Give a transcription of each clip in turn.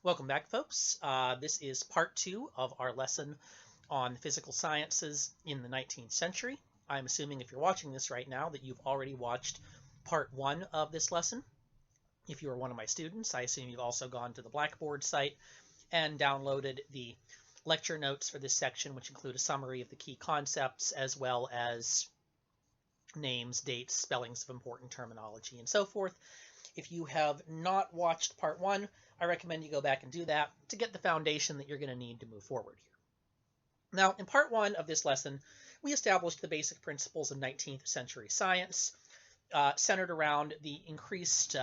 Welcome back, folks. This is part 2 of our lesson on physical sciences in the 19th century. I'm assuming if you're watching this right now that you've already watched part 1 of this lesson. If you are one of my students, I assume you've also gone to the Blackboard site and downloaded the lecture notes for this section, which include a summary of the key concepts as well as names, dates, spellings of important terminology, and so forth. If you have not watched part 1, I recommend you go back and do that to get the foundation that you're going to need to move forward here. Now, in part 1 of this lesson, we established the basic principles of 19th century science, centered around the increased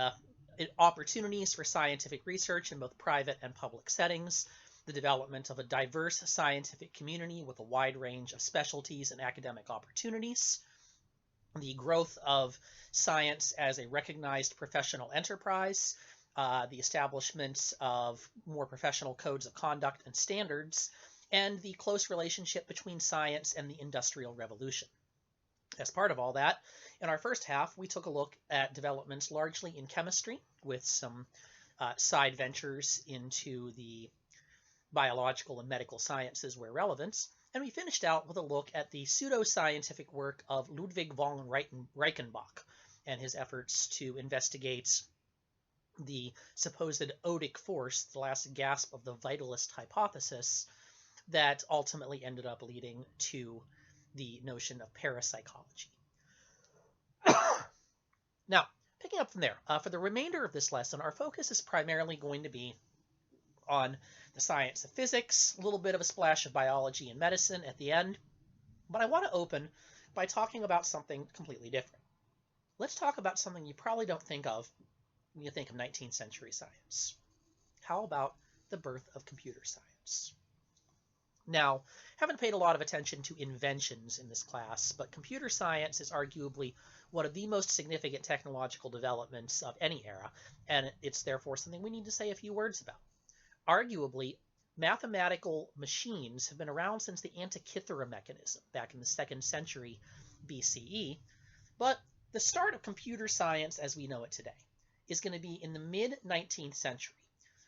opportunities for scientific research in both private and public settings, the development of a diverse scientific community with a wide range of specialties and academic opportunities, the growth of science as a recognized professional enterprise, the establishment of more professional codes of conduct and standards, and the close relationship between science and the Industrial Revolution. As part of all that, in our first half, we took a look at developments largely in chemistry with some side ventures into the biological and medical sciences where relevant. And we finished out with a look at the pseudoscientific work of Ludwig von Reichenbach and his efforts to investigate the supposed odic force, the last gasp of the vitalist hypothesis, that ultimately ended up leading to the notion of parapsychology. Now, picking up from there, for the remainder of this lesson, our focus is primarily going to be on the science of physics, a little bit of a splash of biology and medicine at the end. But I want to open by talking about something completely different. Let's talk about something you probably don't think of when you think of 19th century science. How about the birth of computer science? Now, haven't paid a lot of attention to inventions in this class, but computer science is arguably one of the most significant technological developments of any era, and it's therefore something we need to say a few words about. Arguably, mathematical machines have been around since the Antikythera mechanism back in the 2nd century BCE, but the start of computer science as we know it today is going to be in the mid-19th century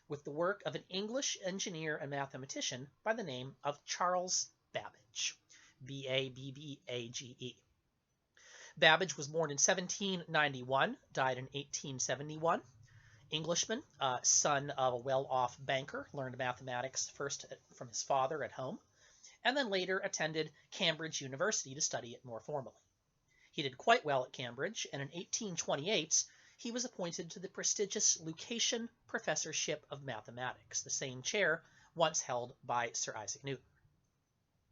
with the work of an English engineer and mathematician by the name of Charles Babbage, B-A-B-B-A-G-E. Babbage was born in 1791, died in 1871. Englishman, son of a well-off banker, learned mathematics first from his father at home, and then later attended Cambridge University to study it more formally. He did quite well at Cambridge, and in 1828 he was appointed to the prestigious Lucasian Professorship of Mathematics, the same chair once held by Sir Isaac Newton.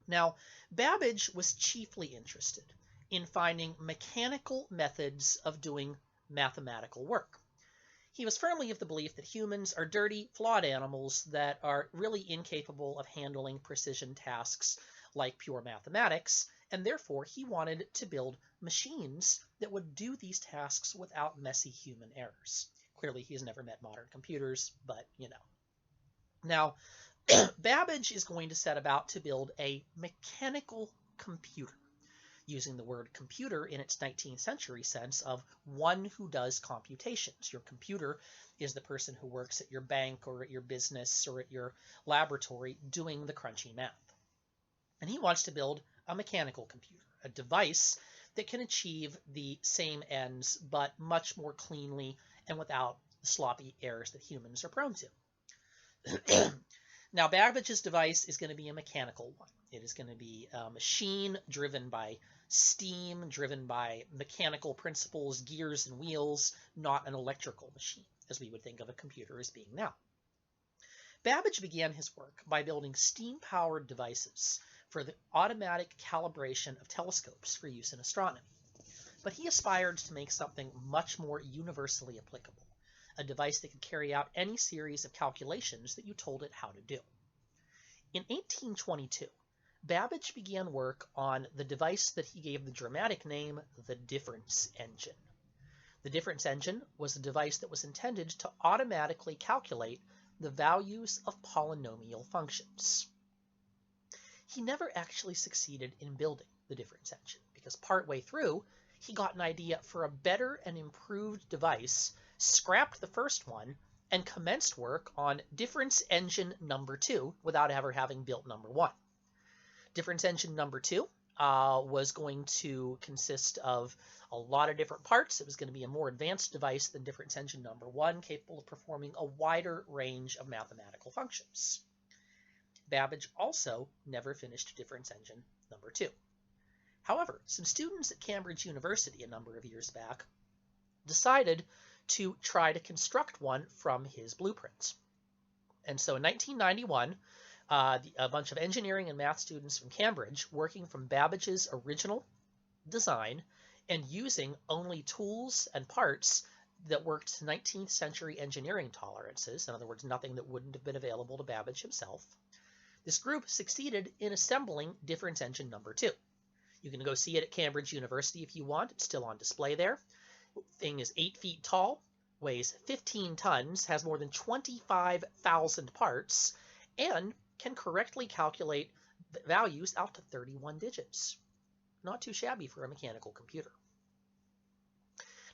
Now, Babbage was chiefly interested in finding mechanical methods of doing mathematical work. He was firmly of the belief that humans are dirty, flawed animals that are really incapable of handling precision tasks like pure mathematics, and therefore he wanted to build machines that would do these tasks without messy human errors. Clearly, he's never met modern computers, but you know. Now, Babbage is going to set about to build a mechanical computer, using the word computer in its 19th century sense of one who does computations. Your computer is the person who works at your bank or at your business or at your laboratory doing the crunchy math. And he wants to build a mechanical computer, a device that can achieve the same ends but much more cleanly and without the sloppy errors that humans are prone to. Now, Babbage's device is going to be a mechanical one. It is going to be a machine driven by steam, driven by mechanical principles, gears and wheels, not an electrical machine, as we would think of a computer as being now. Babbage began his work by building steam-powered devices for the automatic calibration of telescopes for use in astronomy. But he aspired to make something much more universally applicable, a device that could carry out any series of calculations that you told it how to do. In 1822, Babbage began work on the device that he gave the dramatic name the difference engine. The difference engine was a device that was intended to automatically calculate the values of polynomial functions. He never actually succeeded in building the difference engine because partway through, he got an idea for a better and improved device, scrapped the first one, and commenced work on difference engine number 2 without ever having built number 1. Difference engine number 2 was going to consist of a lot of different parts. It was going to be a more advanced device than difference engine number 1, capable of performing a wider range of mathematical functions. Babbage also never finished difference engine number 2. However, some students at Cambridge University a number of years back decided to try to construct one from his blueprints. And so in 1991, a bunch of engineering and math students from Cambridge, working from Babbage's original design and using only tools and parts that worked to 19th century engineering tolerances, in other words, nothing that wouldn't have been available to Babbage himself, this group succeeded in assembling difference engine number 2. You can go see it at Cambridge University if you want. It's still on display there. The thing is 8 feet tall, weighs 15 tons, has more than 25,000 parts, and can correctly calculate values out to 31 digits. Not too shabby for a mechanical computer.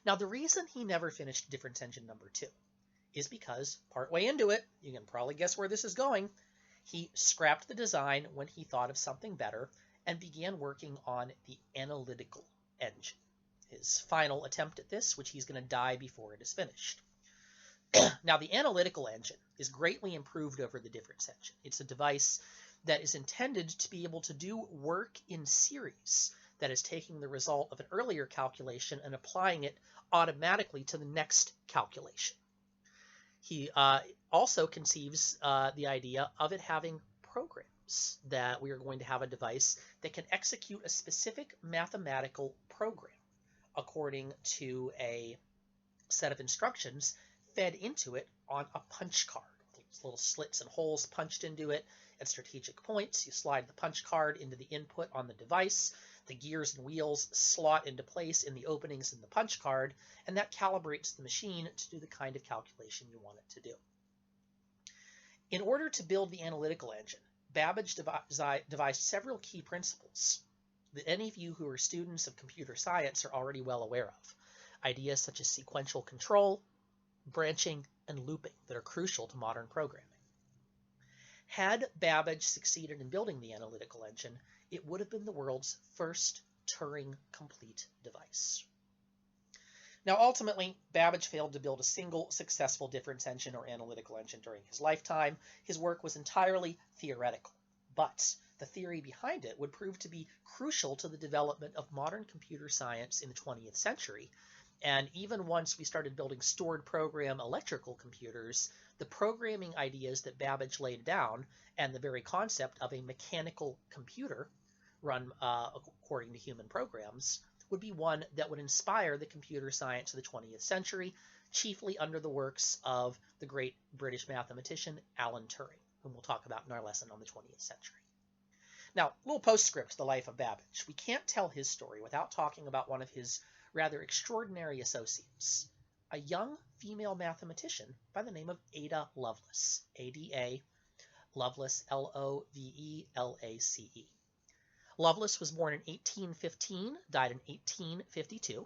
Now, the reason he never finished difference engine number 2 is because partway into it, you can probably guess where this is going, he scrapped the design when he thought of something better and began working on the analytical engine, his final attempt at this, which he's going to die before it is finished. Now, the analytical engine is greatly improved over the difference engine. It's a device that is intended to be able to do work in series, that is taking the result of an earlier calculation and applying it automatically to the next calculation. He also conceives the idea of it having programs, that we are going to have a device that can execute a specific mathematical program according to a set of instructions fed into it on a punch card. There's little slits and holes punched into it at strategic points. You slide the punch card into the input on the device. The gears and wheels slot into place in the openings in the punch card, and that calibrates the machine to do the kind of calculation you want it to do. In order to build the analytical engine, Babbage devised several key principles that any of you who are students of computer science are already well aware of. Ideas such as sequential control, branching, and looping that are crucial to modern programming. Had Babbage succeeded in building the analytical engine, it would have been the world's first Turing-complete device. Now, ultimately, Babbage failed to build a single successful difference engine or analytical engine during his lifetime. His work was entirely theoretical, but the theory behind it would prove to be crucial to the development of modern computer science in the 20th century. And even once we started building stored program electrical computers, the programming ideas that Babbage laid down and the very concept of a mechanical computer run according to human programs would be one that would inspire the computer science of the 20th century, chiefly under the works of the great British mathematician Alan Turing, whom we'll talk about in our lesson on the 20th century. Now, a little postscript to the life of Babbage. We can't tell his story without talking about one of his rather extraordinary associates, a young female mathematician by the name of Ada Lovelace, A-D-A, Lovelace, L-O-V-E-L-A-C-E. Lovelace was born in 1815, died in 1852.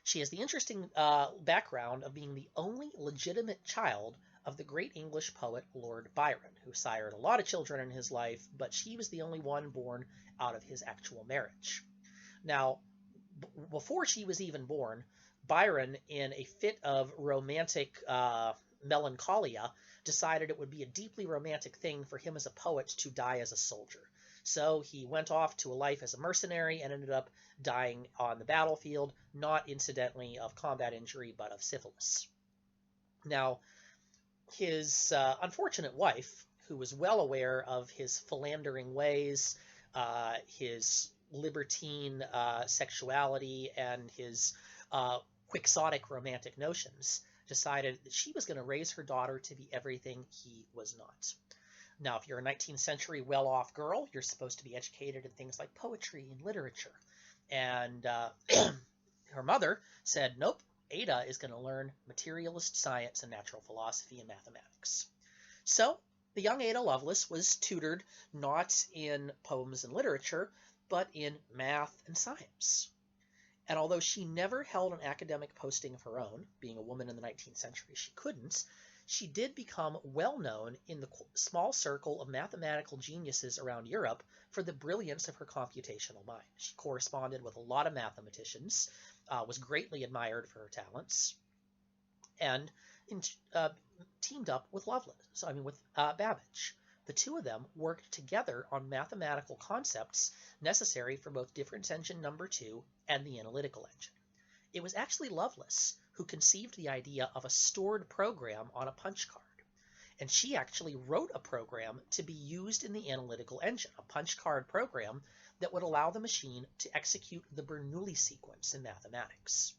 She has the interesting background of being the only legitimate child of the great English poet Lord Byron, who sired a lot of children in his life, but she was the only one born out of his actual marriage. Now, before she was even born, Byron, in a fit of romantic melancholia, decided it would be a deeply romantic thing for him as a poet to die as a soldier. So he went off to a life as a mercenary and ended up dying on the battlefield, not incidentally of combat injury, but of syphilis. Now, his unfortunate wife, who was well aware of his philandering ways, his libertine sexuality, and his quixotic romantic notions, decided that she was going to raise her daughter to be everything he was not. Now, if you're a 19th century well-off girl, you're supposed to be educated in things like poetry and literature. And her mother said, nope, Ada is going to learn materialist science and natural philosophy and mathematics. So the young Ada Lovelace was tutored not in poems and literature, but in math and science. And although she never held an academic posting of her own, being a woman in the 19th century, she couldn't, she did become well known in the small circle of mathematical geniuses around Europe for the brilliance of her computational mind. She corresponded with a lot of mathematicians, was greatly admired for her talents, and uh, teamed up with Babbage. The two of them worked together on mathematical concepts necessary for both difference engine number 2 and the analytical engine. It was actually Lovelace who conceived the idea of a stored program on a punch card. And she actually wrote a program to be used in the analytical engine, a punch card program that would allow the machine to execute the Bernoulli sequence in mathematics.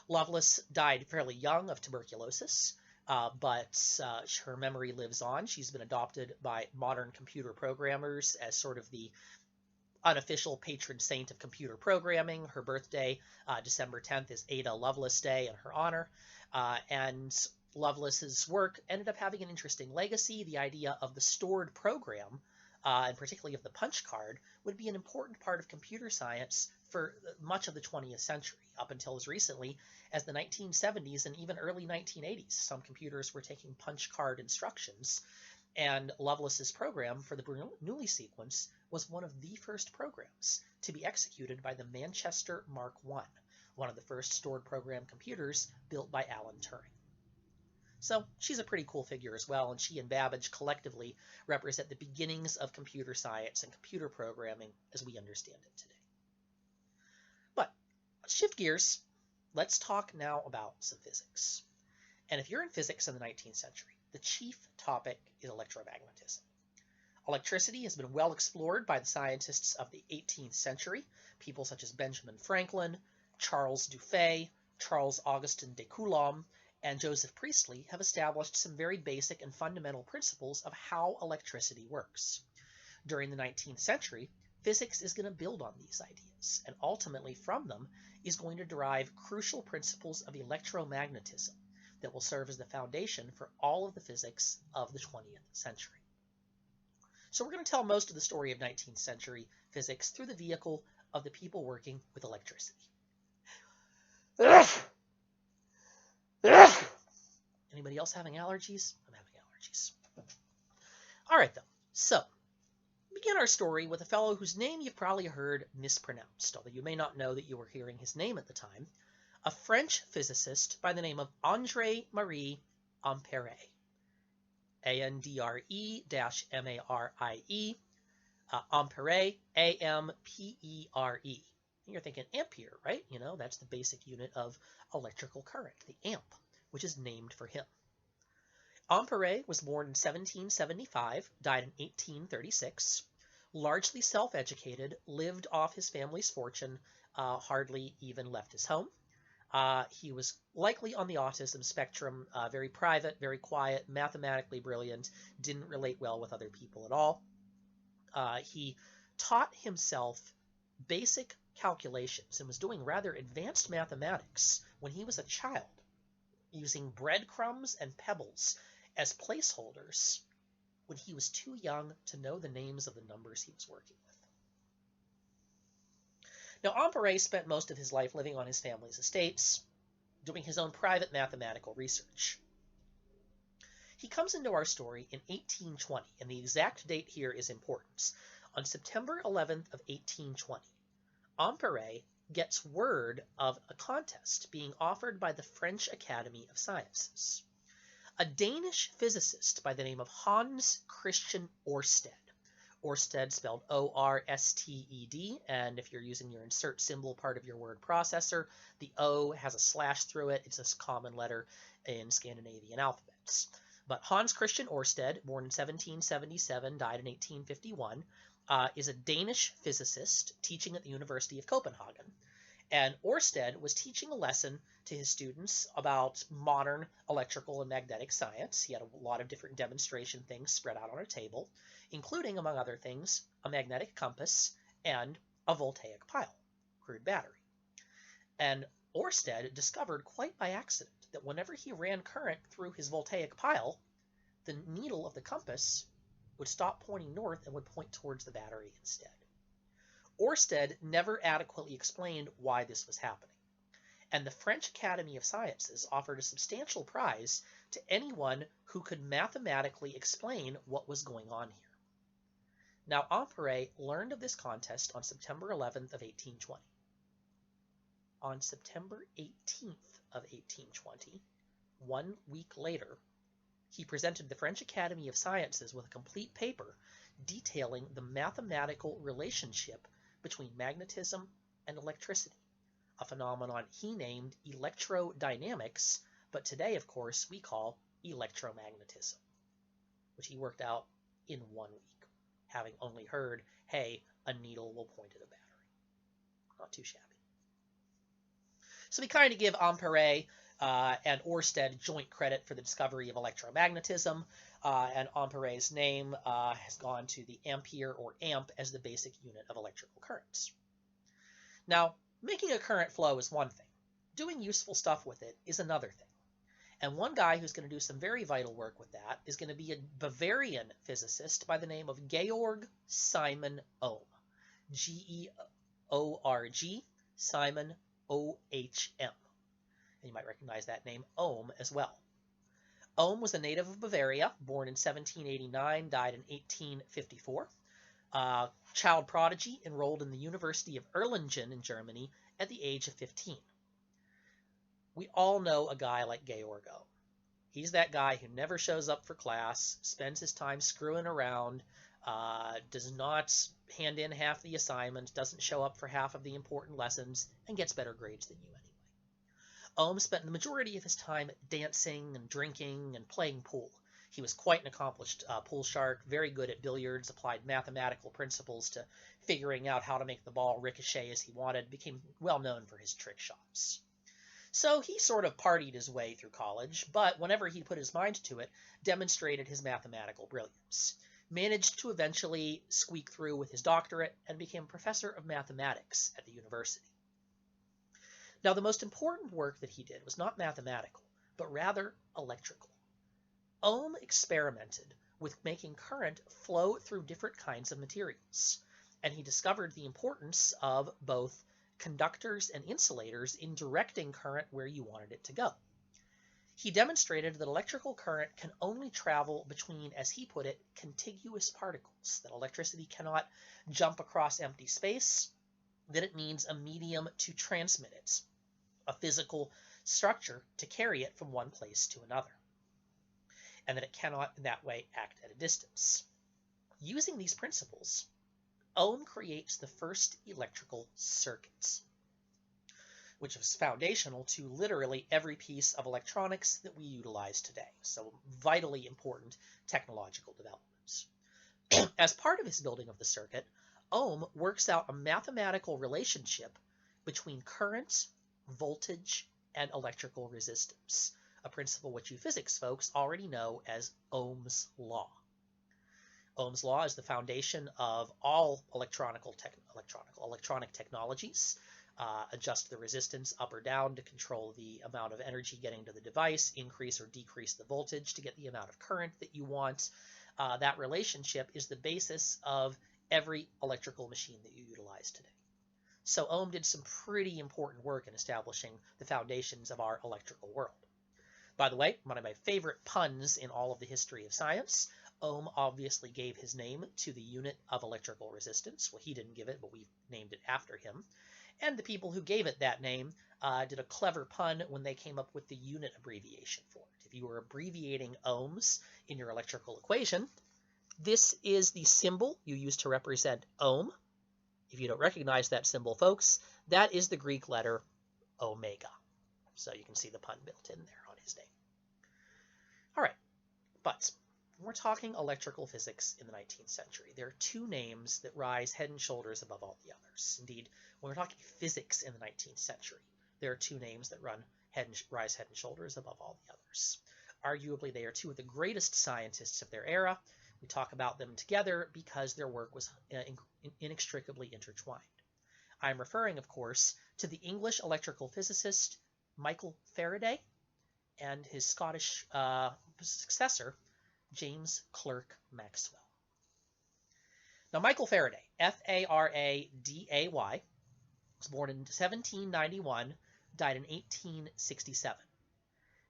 Lovelace died fairly young of tuberculosis, but her memory lives on. She's been adopted by modern computer programmers as sort of the unofficial patron saint of computer programming. Her birthday, December 10th, is Ada Lovelace Day in her honor. And Lovelace's work ended up having an interesting legacy. The idea of the stored program, and particularly of the punch card, would be an important part of computer science for much of the 20th century, up until as recently as the 1970s and even early 1980s. Some computers were taking punch card instructions, and Lovelace's program for the Bernoulli sequence was one of the first programs to be executed by the Manchester Mark I, one of the first stored program computers built by Alan Turing. So she's a pretty cool figure as well, and she and Babbage collectively represent the beginnings of computer science and computer programming as we understand it today. But let's shift gears. Let's talk now about some physics. And if you're in physics in the 19th century, the chief topic is electromagnetism. Electricity has been well explored by the scientists of the 18th century. People such as Benjamin Franklin, Charles Dufay, Charles Augustin de Coulomb, and Joseph Priestley have established some very basic and fundamental principles of how electricity works. During the 19th century, physics is going to build on these ideas, and ultimately from them is going to derive crucial principles of electromagnetism that will serve as the foundation for all of the physics of the 20th century. So we're going to tell most of the story of 19th century physics through the vehicle of the people working with electricity. Anybody else having allergies? I'm having allergies. All right, though. So, begin our story with a fellow whose name you've probably heard mispronounced, although you may not know that you were hearing his name at the time. A French physicist by the name of André-Marie Ampère. Andre-Marie, Ampère, A-M-P-E-R-E. You're thinking ampere, right? You know, that's the basic unit of electrical current, the amp, which is named for him. Ampère was born in 1775, died in 1836, largely self-educated, lived off his family's fortune, hardly even left his home. He was likely on the autism spectrum, very private, very quiet, mathematically brilliant, didn't relate well with other people at all. He taught himself basic calculations and was doing rather advanced mathematics when he was a child, using breadcrumbs and pebbles as placeholders when he was too young to know the names of the numbers he was working with. Now, Ampère spent most of his life living on his family's estates, doing his own private mathematical research. He comes into our story in 1820, and the exact date here is important. On September 11th of 1820, Ampère gets word of a contest being offered by the French Academy of Sciences. A Danish physicist by the name of Hans Christian Ørsted, Ørsted spelled O-R-S-T-E-D, and if you're using your insert symbol part of your word processor, the O has a slash through it. It's a common letter in Scandinavian alphabets. But Hans Christian Ørsted, born in 1777, died in 1851, is a Danish physicist teaching at the University of Copenhagen. And Ørsted was teaching a lesson to his students about modern electrical and magnetic science. He had a lot of different demonstration things spread out on a table, including, among other things, a magnetic compass and a voltaic pile, crude battery. And Ørsted discovered quite by accident that whenever he ran current through his voltaic pile, the needle of the compass would stop pointing north and would point towards the battery instead. Ørsted never adequately explained why this was happening, and the French Academy of Sciences offered a substantial prize to anyone who could mathematically explain what was going on here. Now, Ampere learned of this contest on September 11th of 1820. On September 18th of 1820, 1 week later, he presented the French Academy of Sciences with a complete paper detailing the mathematical relationship between magnetism and electricity, a phenomenon he named electrodynamics, but today, of course, we call electromagnetism, which he worked out in 1 week, having only heard, hey, a needle will point at a battery. Not too shabby. So we kind of give Ampere and Ørsted joint credit for the discovery of electromagnetism, and Ampere's name has gone to the ampere or amp as the basic unit of electrical currents. Now, making a current flow is one thing. Doing useful stuff with it is another thing. And one guy who's going to do some very vital work with that is going to be a Bavarian physicist by the name of Georg Simon Ohm. G-E-O-R-G, Simon O-H-M. And you might recognize that name, Ohm, as well. Ohm was a native of Bavaria, born in 1789, died in 1854. Child prodigy, enrolled in the University of Erlangen in Germany at the age of 15. We all know a guy like Georg Ohm. He's that guy who never shows up for class, spends his time screwing around, does not hand in half the assignments, doesn't show up for half of the important lessons, and gets better grades than you anyway. Ohm spent the majority of his time dancing and drinking and playing pool. He was quite an accomplished pool shark, very good at billiards, applied mathematical principles to figuring out how to make the ball ricochet as he wanted, became well known for his trick shots. So he sort of partied his way through college, but whenever he put his mind to it, demonstrated his mathematical brilliance. Managed to eventually squeak through with his doctorate and became professor of mathematics at the university. Now, the most important work that he did was not mathematical, but rather electrical. Ohm experimented with making current flow through different kinds of materials, and he discovered the importance of both conductors and insulators in directing current where you wanted it to go. He demonstrated that electrical current can only travel between, as he put it, contiguous particles, that electricity cannot jump across empty space, that it needs a medium to transmit it, a physical structure to carry it from one place to another, and that it cannot in that way act at a distance. Using these principles, Ohm creates the first electrical circuits, which is foundational to literally every piece of electronics that we utilize today. So vitally important technological developments. As part of his building of the circuit, Ohm works out a mathematical relationship between current, voltage, and electrical resistance, a principle which you physics folks already know as Ohm's law. Ohm's law is the foundation of all electronic technologies. Adjust the resistance up or down to control the amount of energy getting to the device, increase or decrease the voltage to get the amount of current that you want. That relationship is the basis of every electrical machine that you utilize today. So Ohm did some pretty important work in establishing the foundations of our electrical world. By the way, one of my favorite puns in all of the history of science, Ohm obviously gave his name to the unit of electrical resistance. Well, he didn't give it, but we named it after him. And the people who gave it that name did a clever pun when they came up with the unit abbreviation for it. If you were abbreviating ohms in your electrical equation, this is the symbol you use to represent ohm. If you don't recognize that symbol, folks, that is the Greek letter omega. So you can see the pun built in there on his name. All right, but when we're talking electrical physics in the 19th century, there are two names that rise head and shoulders above all the others. Indeed, when we're talking physics in the 19th century, there are two names that rise head and shoulders above all the others. Arguably, they are two of the greatest scientists of their era. We talk about them together because their work was inextricably intertwined. I'm referring, of course, to the English electrical physicist Michael Faraday and his Scottish successor, James Clerk Maxwell. Now, Michael Faraday, F-A-R-A-D-A-Y, was born in 1791, died in 1867.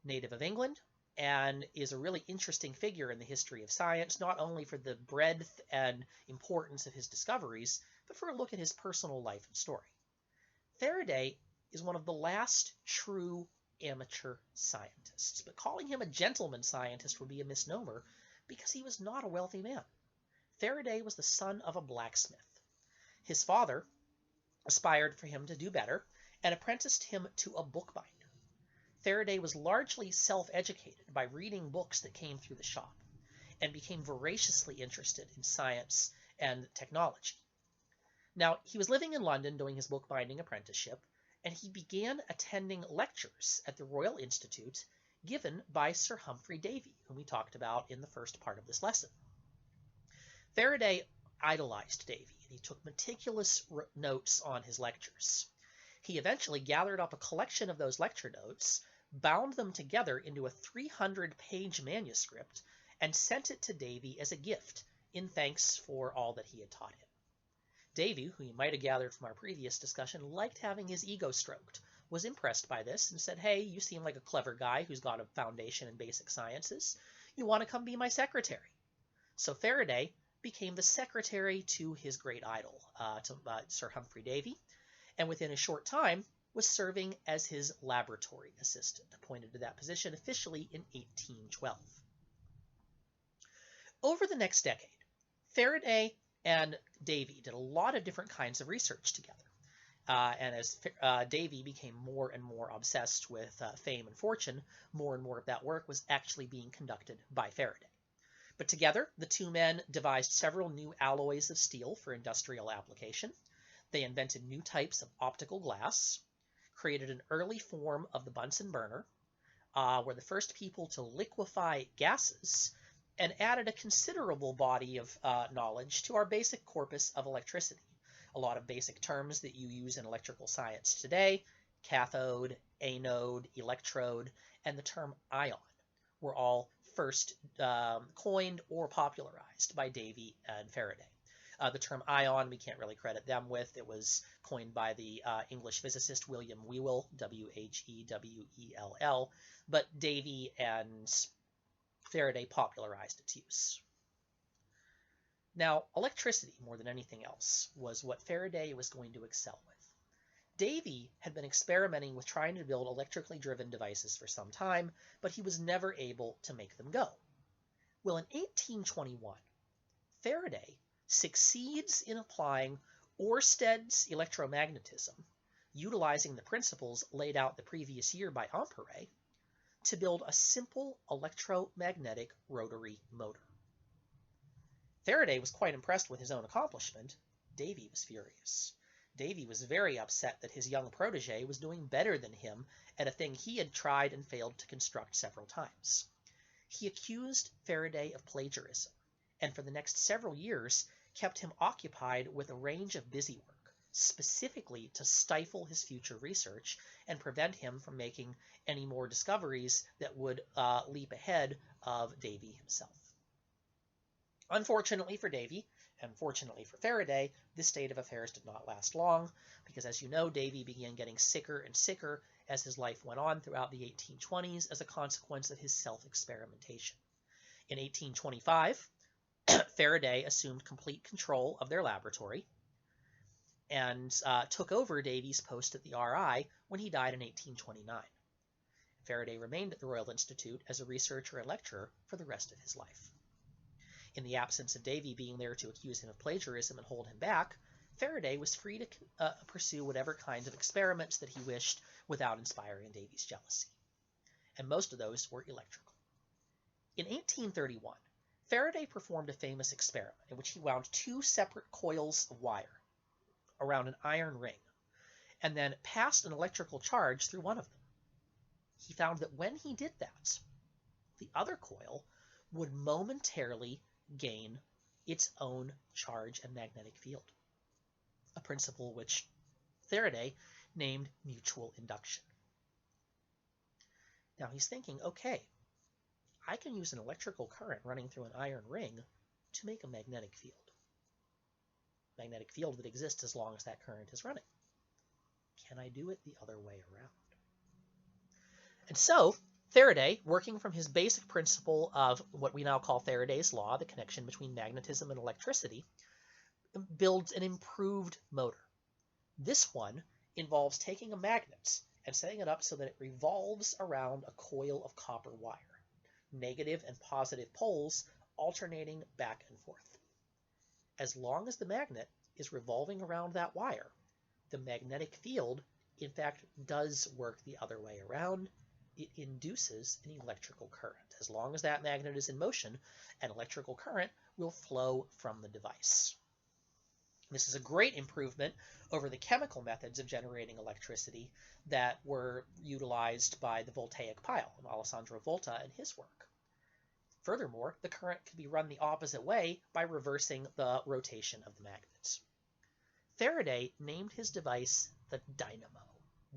Native of England and is a really interesting figure in the history of science, not only for the breadth and importance of his discoveries, but for a look at his personal life and story. Faraday is one of the last true amateur scientists, but calling him a gentleman scientist would be a misnomer because he was not a wealthy man. Faraday was the son of a blacksmith. His father aspired for him to do better and apprenticed him to a bookbinder. Faraday was largely self-educated by reading books that came through the shop and became voraciously interested in science and technology. Now, he was living in London doing his bookbinding apprenticeship, and he began attending lectures at the Royal Institute given by Sir Humphrey Davy, whom we talked about in the first part of this lesson. Faraday idolized Davy, and he took meticulous notes on his lectures. He eventually gathered up a collection of those lecture notes, bound them together into a 300-page manuscript, and sent it to Davy as a gift in thanks for all that he had taught him. Davy, who you might have gathered from our previous discussion, liked having his ego stroked, was impressed by this, and said, "Hey, you seem like a clever guy who's got a foundation in basic sciences. You want to come be my secretary?" So Faraday became the secretary to his great idol, Sir Humphrey Davy, and within a short time was serving as his laboratory assistant, appointed to that position officially in 1812. Over the next decade, Faraday and Davy did a lot of different kinds of research together. And as Davy became more and more obsessed with fame and fortune, more and more of that work was actually being conducted by Faraday. But together, the two men devised several new alloys of steel for industrial application. They invented new types of optical glass, created an early form of the Bunsen burner, were the first people to liquefy gases, and added a considerable body of knowledge to our basic corpus of electricity. A lot of basic terms that you use in electrical science today, cathode, anode, electrode, and the term ion, were all first coined or popularized by Davy and Faraday. The term ion, we can't really credit them with. It was coined by the English physicist William Whewell, W-H-E-W-E-L-L, but Davy and Faraday popularized its use. Now, electricity, more than anything else, was what Faraday was going to excel with. Davy had been experimenting with trying to build electrically driven devices for some time, but he was never able to make them go. Well, in 1821, Faraday succeeds in applying Ørsted's electromagnetism, utilizing the principles laid out the previous year by Ampere, to build a simple electromagnetic rotary motor. Faraday was quite impressed with his own accomplishment. Davy was furious. Davy was very upset that his young protege was doing better than him at a thing he had tried and failed to construct several times. He accused Faraday of plagiarism, and for the next several years kept him occupied with a range of busy work, specifically to stifle his future research and prevent him from making any more discoveries that would leap ahead of Davy himself. Unfortunately for Davy, and fortunately for Faraday, this state of affairs did not last long, because as you know, Davy began getting sicker and sicker as his life went on throughout the 1820s as a consequence of his self-experimentation. In 1825, Faraday assumed complete control of their laboratory and took over Davy's post at the RI when he died in 1829. Faraday remained at the Royal Institute as a researcher and lecturer for the rest of his life. In the absence of Davy being there to accuse him of plagiarism and hold him back, Faraday was free to pursue whatever kinds of experiments that he wished without inspiring Davy's jealousy. And most of those were electrical. In 1831, Faraday performed a famous experiment in which he wound two separate coils of wire around an iron ring and then passed an electrical charge through one of them. He found that when he did that, the other coil would momentarily gain its own charge and magnetic field, a principle which Faraday named mutual induction. Now he's thinking, okay, I can use an electrical current running through an iron ring to make a magnetic field. Magnetic field that exists as long as that current is running. Can I do it the other way around? And so Faraday, working from his basic principle of what we now call Faraday's law, the connection between magnetism and electricity, builds an improved motor. This one involves taking a magnet and setting it up so that it revolves around a coil of copper wire, negative and positive poles alternating back and forth. As long as the magnet is revolving around that wire, the magnetic field, in fact, does work the other way around. It induces an electrical current. As long as that magnet is in motion, an electrical current will flow from the device. This is a great improvement over the chemical methods of generating electricity that were utilized by the voltaic pile and Alessandro Volta and his work. Furthermore, the current can be run the opposite way by reversing the rotation of the magnets. Faraday named his device the dynamo,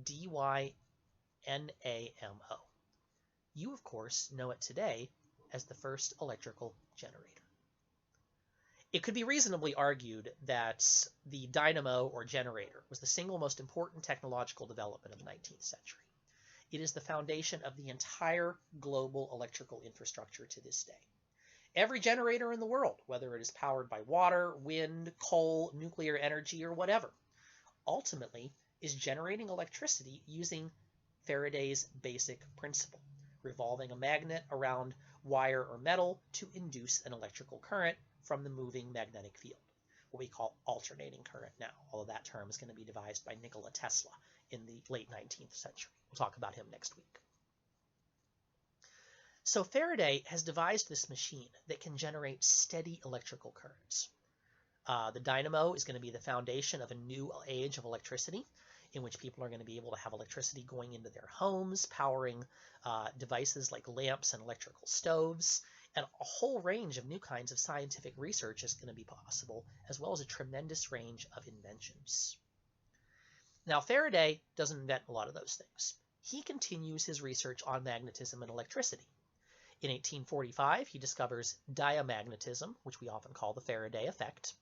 D-Y-N-A-M-O. You, of course, know it today as the first electrical generator. It could be reasonably argued that the dynamo or generator was the single most important technological development of the 19th century. It is the foundation of the entire global electrical infrastructure to this day. Every generator in the world, whether it is powered by water, wind, coal, nuclear energy, or whatever, ultimately is generating electricity using Faraday's basic principle, revolving a magnet around wire or metal to induce an electrical current from the moving magnetic field, what we call alternating current now, although that term is going to be devised by Nikola Tesla in the late 19th century. We'll talk about him next week. So Faraday has devised this machine that can generate steady electrical currents. The dynamo is going to be the foundation of a new age of electricity, in which people are going to be able to have electricity going into their homes, powering devices like lamps and electrical stoves, and a whole range of new kinds of scientific research is going to be possible, as well as a tremendous range of inventions. Now, Faraday doesn't invent a lot of those things. He continues his research on magnetism and electricity. In 1845, he discovers diamagnetism, which we often call the Faraday effect,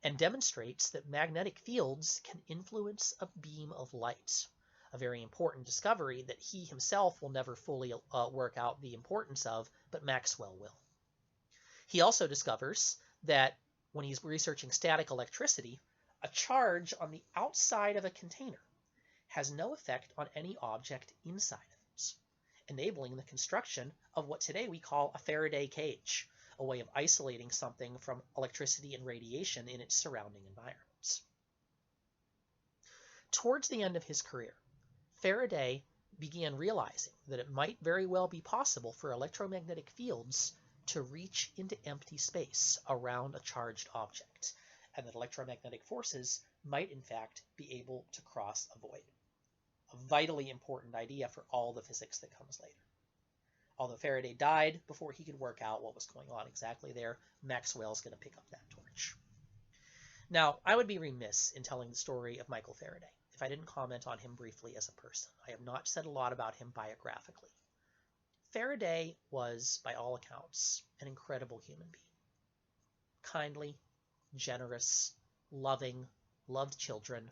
and demonstrates that magnetic fields can influence a beam of light, a very important discovery that he himself will never fully work out the importance of, but Maxwell will. He also discovers that when he's researching static electricity, a charge on the outside of a container has no effect on any object inside of it, enabling the construction of what today we call a Faraday cage, a way of isolating something from electricity and radiation in its surrounding environments. Towards the end of his career, Faraday began realizing that it might very well be possible for electromagnetic fields to reach into empty space around a charged object, and that electromagnetic forces might in fact be able to cross a void. A vitally important idea for all the physics that comes later. Although Faraday died before he could work out what was going on exactly there, Maxwell's going to pick up that torch. Now, I would be remiss in telling the story of Michael Faraday if I didn't comment on him briefly as a person. I have not said a lot about him biographically. Faraday was, by all accounts, an incredible human being. Kindly, generous, loving, loved children,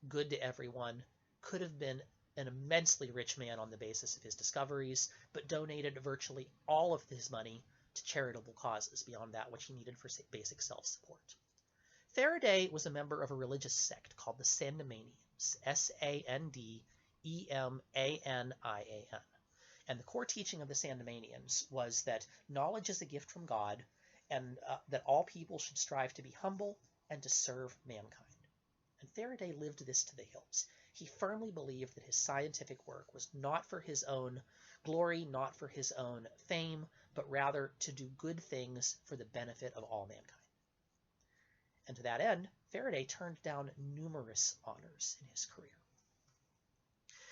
good to everyone, could have been an immensely rich man on the basis of his discoveries, but donated virtually all of his money to charitable causes beyond that which he needed for basic self-support. Faraday was a member of a religious sect called the Sandemanians, S-A-N-D-E-M-A-N-I-A-N. And the core teaching of the Sandemanians was that knowledge is a gift from God, and that all people should strive to be humble and to serve mankind. And Faraday lived this to the hilt. He firmly believed that his scientific work was not for his own glory, not for his own fame, but rather to do good things for the benefit of all mankind. And to that end, Faraday turned down numerous honors in his career.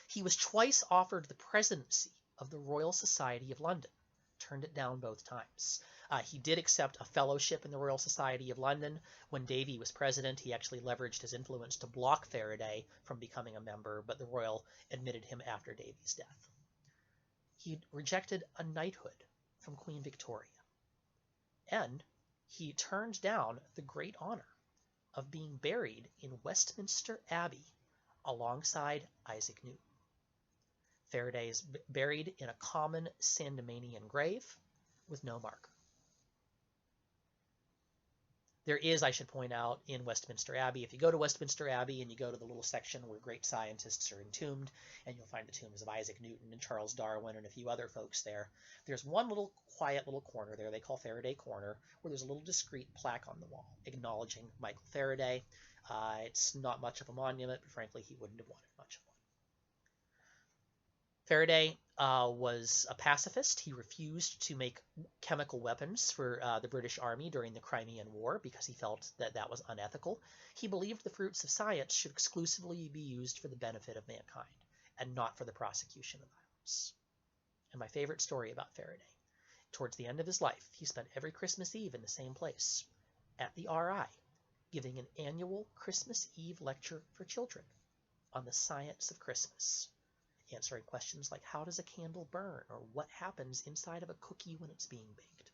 He was twice offered the presidency of the Royal Society of London, turned it down both times. He did accept a fellowship in the Royal Society of London. When Davy was president, he actually leveraged his influence to block Faraday from becoming a member, but the Royal admitted him after Davy's death. He rejected a knighthood from Queen Victoria. And he turned down the great honor of being buried in Westminster Abbey alongside Isaac Newton. Faraday is buried in a common Sandemanian grave with no marker. There is, I should point out, in Westminster Abbey, if you go to Westminster Abbey and you go to the little section where great scientists are entombed, and you'll find the tombs of Isaac Newton and Charles Darwin and a few other folks there, there's one little quiet little corner there they call Faraday Corner, where there's a little discreet plaque on the wall acknowledging Michael Faraday. It's not much of a monument, but frankly, he wouldn't have wanted much of one. Faraday was a pacifist. He refused to make chemical weapons for the British Army during the Crimean War because he felt that that was unethical. He believed the fruits of science should exclusively be used for the benefit of mankind and not for the prosecution of violence. And my favorite story about Faraday, towards the end of his life, he spent every Christmas Eve in the same place, at the RI, giving an annual Christmas Eve lecture for children on the science of Christmas, answering questions like how does a candle burn or what happens inside of a cookie when it's being baked.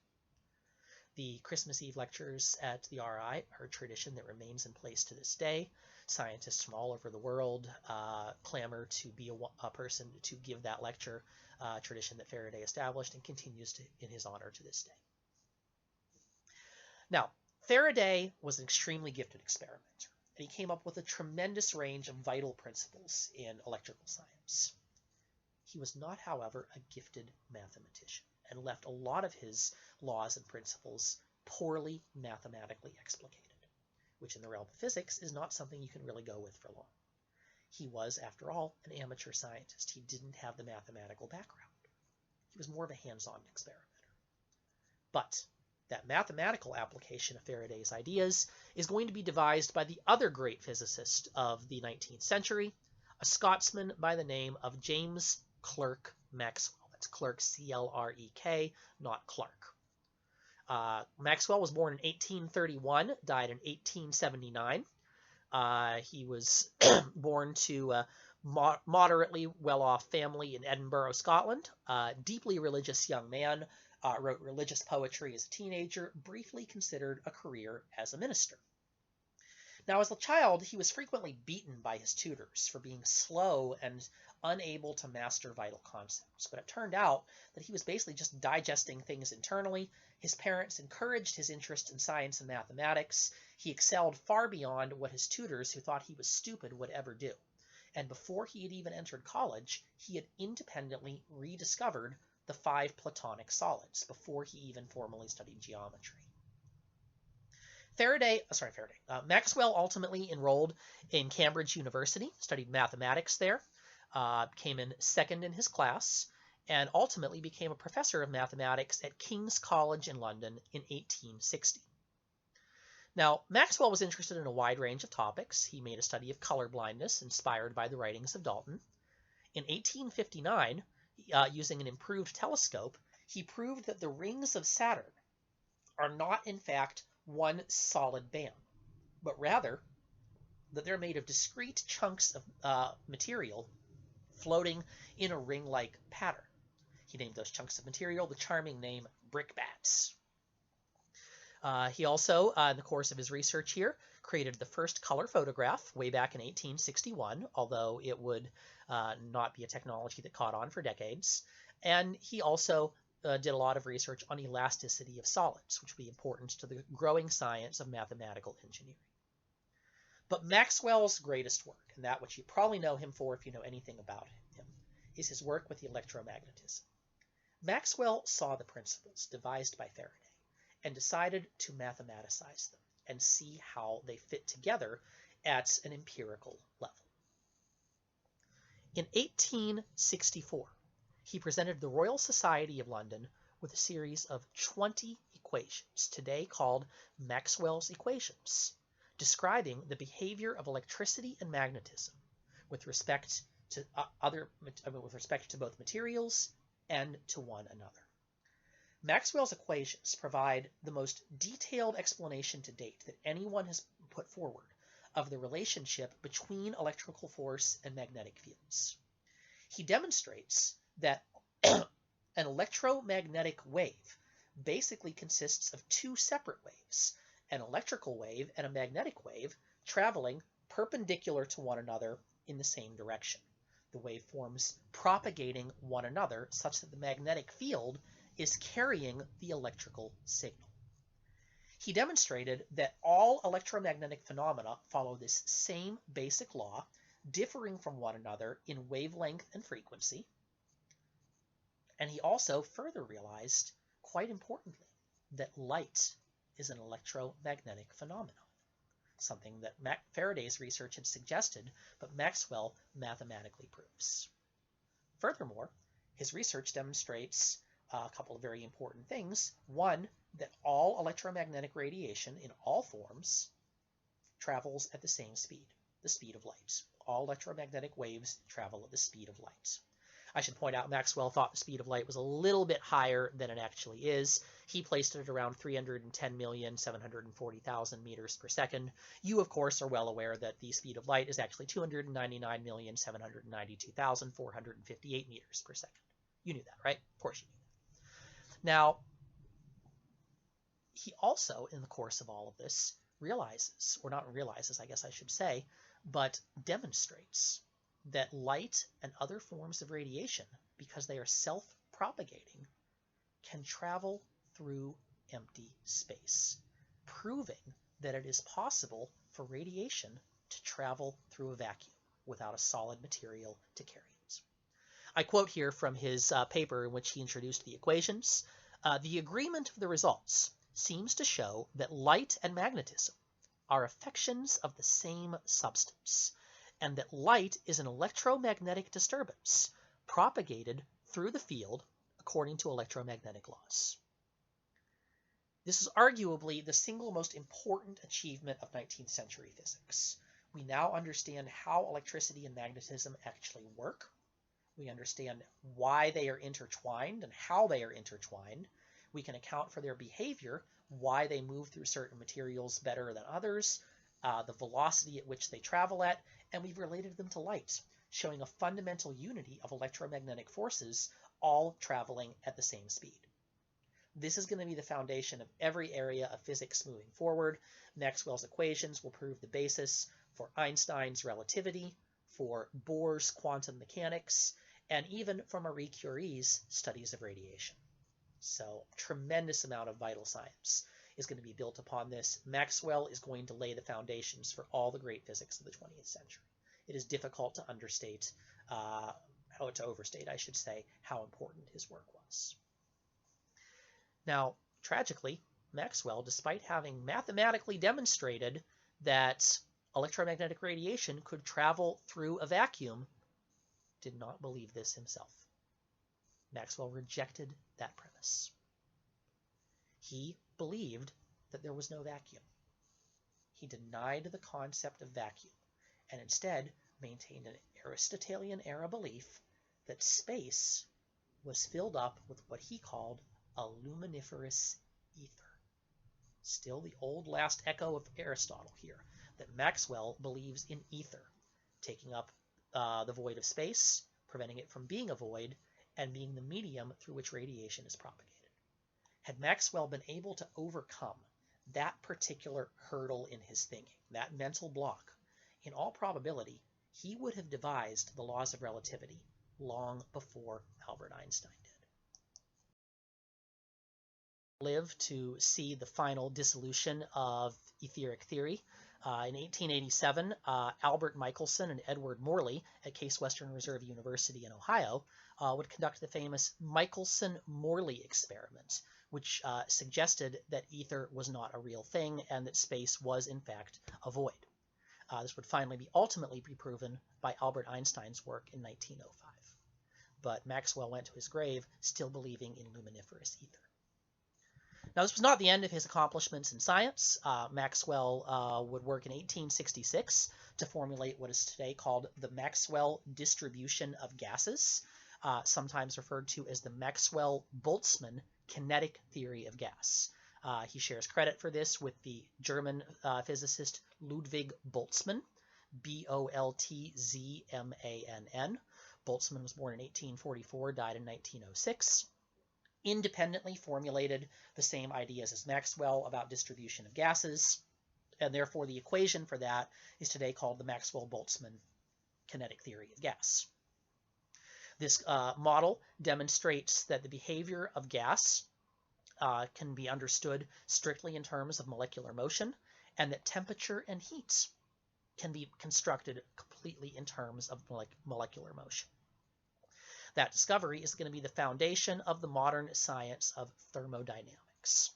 The Christmas Eve lectures at the RI are a tradition that remains in place to this day. Scientists from all over the world clamor to be a person to give that lecture, a tradition that Faraday established and continues in his honor to this day. Now, Faraday was an extremely gifted experimenter, and he came up with a tremendous range of vital principles in electrical science. He was not, however, a gifted mathematician and left a lot of his laws and principles poorly mathematically explicated, which in the realm of physics is not something you can really go with for long. He was, after all, an amateur scientist. He didn't have the mathematical background. He was more of a hands-on experimenter. But that mathematical application of Faraday's ideas is going to be devised by the other great physicist of the 19th century, a Scotsman by the name of James Clerk Maxwell. That's Clerk, C-L-R-E-K, not Clark. Maxwell was born in 1831, died in 1879. He was born to a moderately well-off family in Edinburgh, Scotland. Deeply religious young man, wrote religious poetry as a teenager, briefly considered a career as a minister. Now, as a child, he was frequently beaten by his tutors for being slow and unable to master vital concepts. But it turned out that he was basically just digesting things internally. His parents encouraged his interest in science and mathematics. He excelled far beyond what his tutors, who thought he was stupid, would ever do. And before he had even entered college, he had independently rediscovered the 5 Platonic solids before he even formally studied geometry. Maxwell ultimately enrolled in Cambridge University, studied mathematics there, came in second in his class, and ultimately became a professor of mathematics at King's College in London in 1860. Now, Maxwell was interested in a wide range of topics. He made a study of color blindness, inspired by the writings of Dalton. In 1859, using an improved telescope, he proved that the rings of Saturn are not, in fact, one solid band, but rather that they're made of discrete chunks of material floating in a ring-like pattern. He named those chunks of material the charming name brickbats. He also, in the course of his research here, created the first color photograph way back in 1861, although it would not be a technology that caught on for decades. And he also did a lot of research on elasticity of solids, which would be important to the growing science of mathematical engineering. But Maxwell's greatest work, and that which you probably know him for if you know anything about him, is his work with electromagnetism. Maxwell saw the principles devised by Faraday and decided to mathematicize them and see how they fit together at an empirical level. In 1864, he presented the Royal Society of London with a series of 20 equations, today called Maxwell's equations, describing the behavior of electricity and magnetism with respect to both materials and to one another. Maxwell's equations provide the most detailed explanation to date that anyone has put forward of the relationship between electrical force and magnetic fields. He demonstrates that an electromagnetic wave basically consists of 2 separate waves, an electrical wave and a magnetic wave traveling perpendicular to one another in the same direction. the waveforms propagating one another such that the magnetic field is carrying the electrical signal. He demonstrated that all electromagnetic phenomena follow this same basic law, differing from one another in wavelength and frequency. And he also further realized, quite importantly, that light is an electromagnetic phenomenon, something that Faraday's research had suggested, but Maxwell mathematically proves. Furthermore, his research demonstrates a couple of very important things. One, that all electromagnetic radiation in all forms travels at the same speed, the speed of light. All electromagnetic waves travel at the speed of light. I should point out Maxwell thought the speed of light was a little bit higher than it actually is. He placed it at around 310,740,000 meters per second. You, of course, are well aware that the speed of light is actually 299,792,458 meters per second. You knew that, right? Of course you knew that. Now, he also, in the course of all of this, realizes, or not realizes, I guess I should say, but demonstrates that light and other forms of radiation, because they are self-propagating, can travel through empty space, proving that it is possible for radiation to travel through a vacuum without a solid material to carry it. I quote here from his paper in which he introduced the equations. The agreement of the results seems to show that light and magnetism are affections of the same substance, and that light is an electromagnetic disturbance propagated through the field according to electromagnetic laws. This is arguably the single most important achievement of 19th century physics. We now understand how electricity and magnetism actually work. We understand why they are intertwined and how they are intertwined. We can account for their behavior, why they move through certain materials better than others, the velocity at which they travel at, and we've related them to light, showing a fundamental unity of electromagnetic forces all traveling at the same speed. This is going to be the foundation of every area of physics moving forward. Maxwell's equations will prove the basis for Einstein's relativity, for Bohr's quantum mechanics, and even for Marie Curie's studies of radiation. So, tremendous amount of vital science is going to be built upon this. Maxwell is going to lay the foundations for all the great physics of the 20th century. It is difficult to overstate, I should say, how important his work was. Now, tragically, Maxwell, despite having mathematically demonstrated that electromagnetic radiation could travel through a vacuum, did not believe this himself. Maxwell rejected that premise. He believed that there was no vacuum. He denied the concept of vacuum and instead maintained an Aristotelian-era belief that space was filled up with what he called a luminiferous ether. Still the old last echo of Aristotle here, that Maxwell believes in ether, taking up the void of space, preventing it from being a void, and being the medium through which radiation is propagated. Had Maxwell been able to overcome that particular hurdle in his thinking, that mental block, in all probability, he would have devised the laws of relativity long before Albert Einstein did. Lived to see the final dissolution of etheric theory. In 1887, Albert Michelson and Edward Morley at Case Western Reserve University in Ohio would conduct the famous Michelson-Morley experiment, which suggested that ether was not a real thing and that space was, in fact, a void. This would finally be ultimately be proven by Albert Einstein's work in 1905. But Maxwell went to his grave still believing in luminiferous ether. Now, this was not the end of his accomplishments in science. Maxwell would work in 1866 to formulate what is today called the Maxwell distribution of gases, sometimes referred to as the Maxwell-Boltzmann kinetic theory of gas. He shares credit for this with the German physicist Ludwig Boltzmann, B-O-L-T-Z-M-A-N-N. Boltzmann was born in 1844, died in 1906. Independently formulated the same ideas as Maxwell about distribution of gases, and therefore the equation for that is today called the Maxwell-Boltzmann kinetic theory of gas. This model demonstrates that the behavior of gas can be understood strictly in terms of molecular motion, and that temperature and heat can be constructed completely in terms of molecular motion. That discovery is going to be the foundation of the modern science of thermodynamics,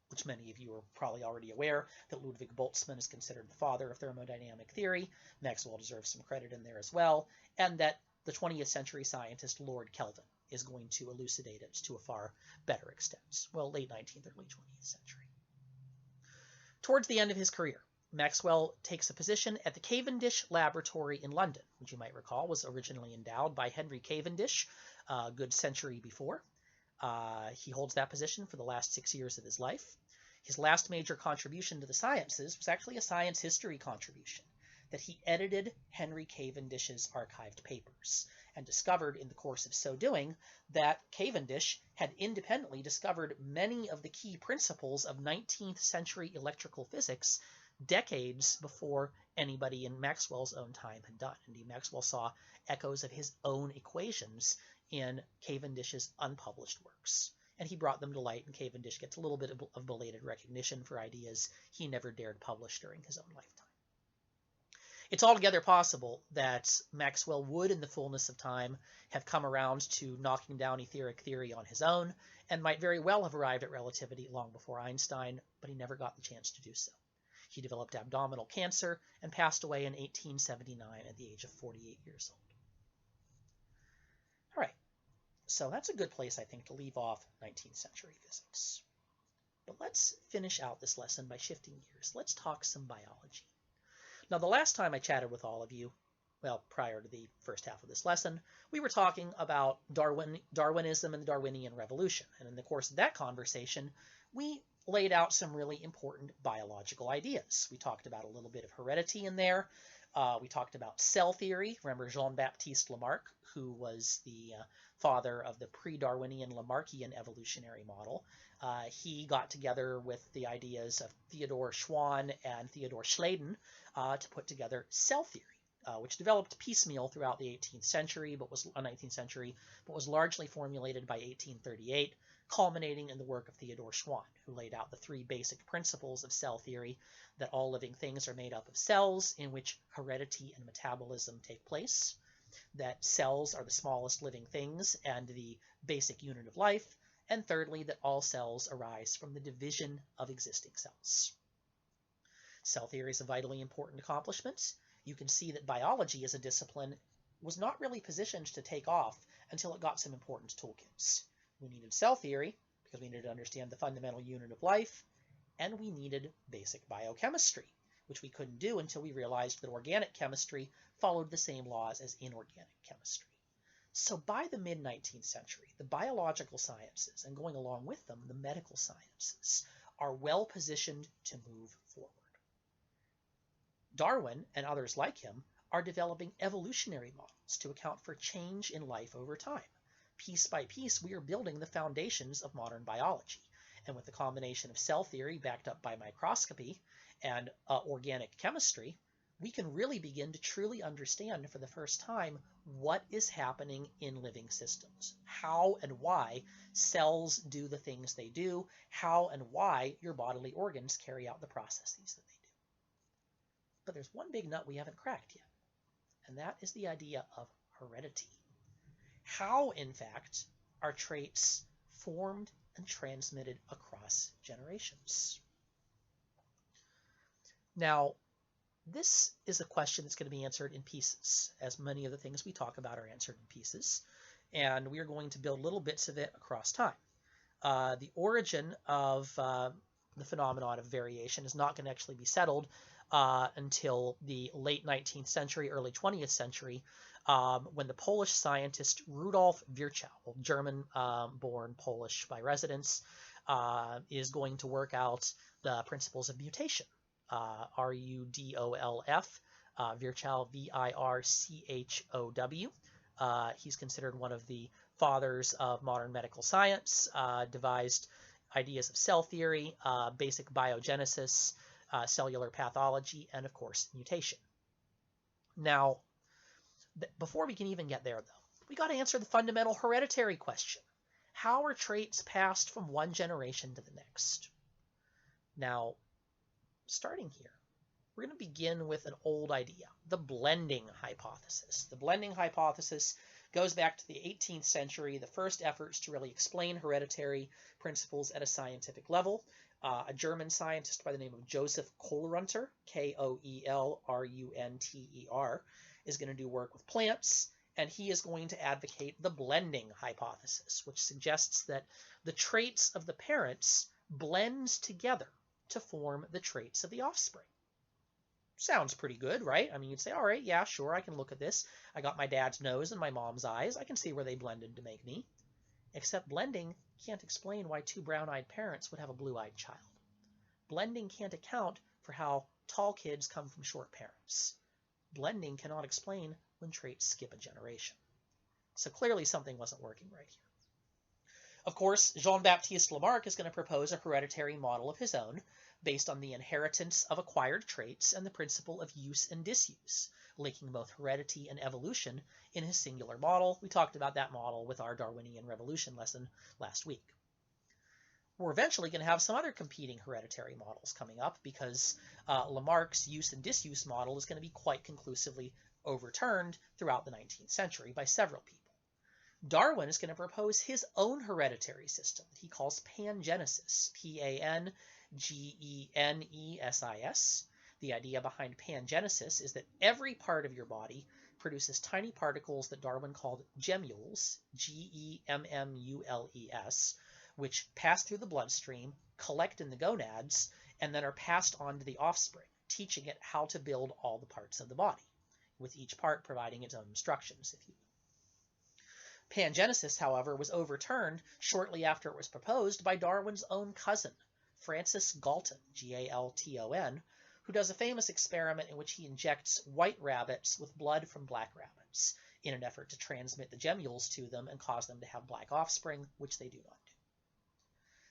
which many of you are probably already aware that Ludwig Boltzmann is considered the father of thermodynamic theory. Maxwell deserves some credit in there as well, and that the 20th century scientist Lord Kelvin is going to elucidate it to a far better extent. Well, late 19th, early 20th century. Towards the end of his career, Maxwell takes a position at the Cavendish Laboratory in London, which you might recall was originally endowed by Henry Cavendish a good century before. He holds that position for the last 6 years of his life. His last major contribution to the sciences was actually a science history contribution, that he edited Henry Cavendish's archived papers and discovered in the course of so doing that Cavendish had independently discovered many of the key principles of 19th century electrical physics decades before anybody in Maxwell's own time had done. Indeed, Maxwell saw echoes of his own equations in Cavendish's unpublished works, and he brought them to light, and Cavendish gets a little bit of belated recognition for ideas he never dared publish during his own lifetime. It's altogether possible that Maxwell would, in the fullness of time, have come around to knocking down etheric theory on his own, and might very well have arrived at relativity long before Einstein, but he never got the chance to do so. He developed abdominal cancer and passed away in 1879 at the age of 48 years old. All right, so that's a good place, I think, to leave off 19th century physics. But let's finish out this lesson by shifting gears. Let's talk some biology. Now, the last time I chatted with all of you, well, prior to the first half of this lesson, we were talking about Darwinism and the Darwinian revolution. And in the course of that conversation, we laid out some really important biological ideas. We talked about a little bit of heredity in there. We talked about cell theory. Remember Jean-Baptiste Lamarck, who was the father of the pre-Darwinian Lamarckian evolutionary model. He got together with the ideas of Theodor Schwann and Theodor Schleiden to put together cell theory, which developed piecemeal throughout the 19th century, but was largely formulated by 1838, culminating in the work of Theodor Schwann, who laid out the three basic principles of cell theory: that all living things are made up of cells in which heredity and metabolism take place, that cells are the smallest living things and the basic unit of life, and thirdly, that all cells arise from the division of existing cells. Cell theory is a vitally important accomplishment. You can see that biology as a discipline was not really positioned to take off until it got some important toolkits. We needed cell theory because we needed to understand the fundamental unit of life, and we needed basic biochemistry, which we couldn't do until we realized that organic chemistry followed the same laws as inorganic chemistry. So by the mid-19th century, the biological sciences, and going along with them, the medical sciences, are well positioned to move forward. Darwin and others like him are developing evolutionary models to account for change in life over time. Piece by piece, we are building the foundations of modern biology. And with the combination of cell theory backed up by microscopy and organic chemistry, we can really begin to truly understand for the first time what is happening in living systems, how and why cells do the things they do, how and why your bodily organs carry out the processes that they do. But there's one big nut we haven't cracked yet, and that is the idea of heredity. How, in fact, are traits formed and transmitted across generations? Now, this is a question that's going to be answered in pieces, as many of the things we talk about are answered in pieces, and we are going to build little bits of it across time. The origin of the phenomenon of variation is not going to actually be settled until the late 19th century, early 20th century, when the Polish scientist Rudolf Virchow, German-born Polish by residence, is going to work out the principles of mutation. Rudolf, Virchow, Virchow. He's considered one of the fathers of modern medical science, devised ideas of cell theory, basic biogenesis, cellular pathology, and of course mutation. Now, before we can even get there, though, we got to answer the fundamental hereditary question. How are traits passed from one generation to the next? Now, starting here, we're going to begin with an old idea, the blending hypothesis. The blending hypothesis goes back to the 18th century, the first efforts to really explain hereditary principles at a scientific level. A German scientist by the name of Joseph Kohlrunter, Koelrunter, is going to do work with plants, and he is going to advocate the blending hypothesis, which suggests that the traits of the parents blend together to form the traits of the offspring. Sounds pretty good, right? I mean, you'd say, all right, yeah, sure, I can look at this. I got my dad's nose and my mom's eyes. I can see where they blended to make me. Except blending can't explain why two brown-eyed parents would have a blue-eyed child. Blending can't account for how tall kids come from short parents. Blending cannot explain when traits skip a generation. So clearly something wasn't working right here. Of course, Jean-Baptiste Lamarck is going to propose a hereditary model of his own based on the inheritance of acquired traits and the principle of use and disuse, linking both heredity and evolution in his singular model. We talked about that model with our Darwinian revolution lesson last week. We're eventually going to have some other competing hereditary models coming up because Lamarck's use and disuse model is going to be quite conclusively overturned throughout the 19th century by several people. Darwin is going to propose his own hereditary system that he calls pangenesis, Pangenesis. The idea behind pangenesis is that every part of your body produces tiny particles that Darwin called gemmules, Gemmules, which pass through the bloodstream, collect in the gonads, and then are passed on to the offspring, teaching it how to build all the parts of the body, with each part providing its own instructions, if you will. Pangenesis, however, was overturned shortly after it was proposed by Darwin's own cousin, Francis Galton, Galton, who does a famous experiment in which he injects white rabbits with blood from black rabbits in an effort to transmit the gemmules to them and cause them to have black offspring, which they do not do.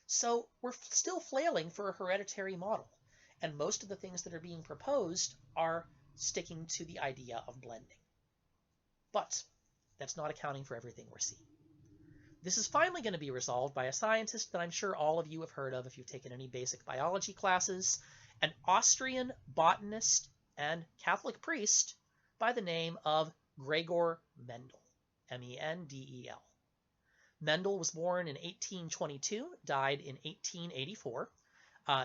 So we're still flailing for a hereditary model, and most of the things that are being proposed are sticking to the idea of blending. But that's not accounting for everything we're seeing. This is finally going to be resolved by a scientist that I'm sure all of you have heard of if you've taken any basic biology classes, an Austrian botanist and Catholic priest by the name of Gregor Mendel, Mendel. Mendel was born in 1822, died in 1884,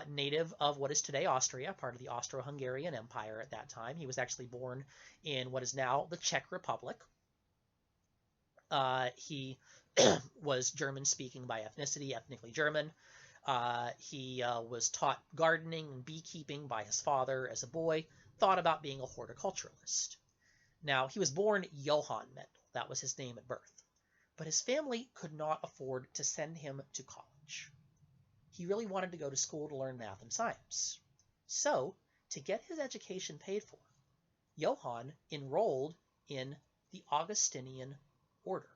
native of what is today Austria, part of the Austro-Hungarian Empire at that time. He was actually born in what is now the Czech Republic. He was German-speaking by ethnicity, ethnically German. He was taught gardening and beekeeping by his father as a boy, thought about being a horticulturalist. Now, he was born Johann Mendel. That was his name at birth. But his family could not afford to send him to college. He really wanted to go to school to learn math and science. So, to get his education paid for, Johann enrolled in the Augustinian order,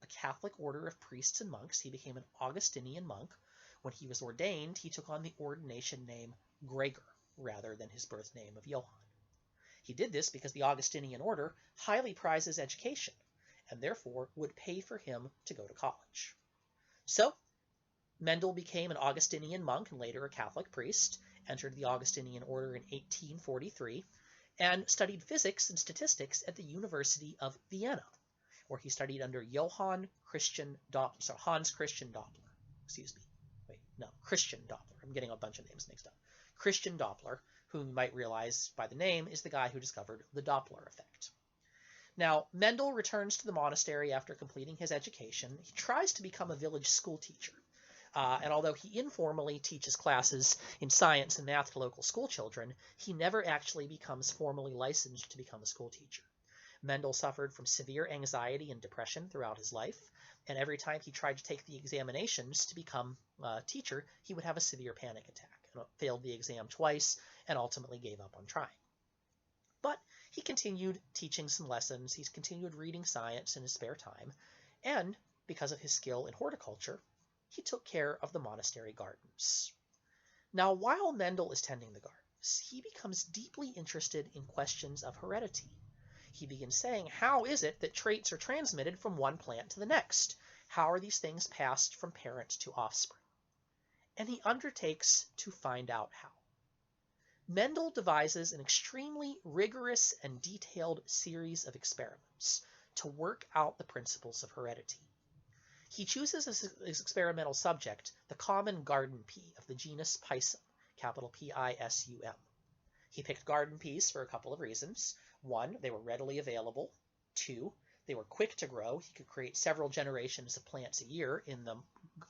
a Catholic order of priests and monks. He became an Augustinian monk. When he was ordained, he took on the ordination name Gregor rather than his birth name of Johann. He did this because the Augustinian order highly prizes education and therefore would pay for him to go to college. So, Mendel became an Augustinian monk and later a Catholic priest, entered the Augustinian order in 1843, and studied physics and statistics at the University of Vienna, where he studied under Hans Christian Doppler. Christian Doppler. I'm getting a bunch of names mixed up. Christian Doppler, whom you might realize by the name is the guy who discovered the Doppler effect. Now, Mendel returns to the monastery after completing his education. He tries to become a village school teacher. And although he informally teaches classes in science and math to local school children, he never actually becomes formally licensed to become a school teacher. Mendel suffered from severe anxiety and depression throughout his life, and every time he tried to take the examinations to become a teacher, he would have a severe panic attack, and failed the exam twice, and ultimately gave up on trying. But he continued teaching some lessons, he's continued reading science in his spare time, and because of his skill in horticulture, he took care of the monastery gardens. Now, while Mendel is tending the gardens, he becomes deeply interested in questions of heredity. he begins saying, how is it that traits are transmitted from one plant to the next? How are these things passed from parent to offspring? And he undertakes to find out how. Mendel devises an extremely rigorous and detailed series of experiments to work out the principles of heredity. He chooses as his experimental subject the common garden pea of the genus Pisum, capital P-I-S-U-M. He picked garden peas for a couple of reasons. One, they were readily available. Two, they were quick to grow. He could create several generations of plants a year in the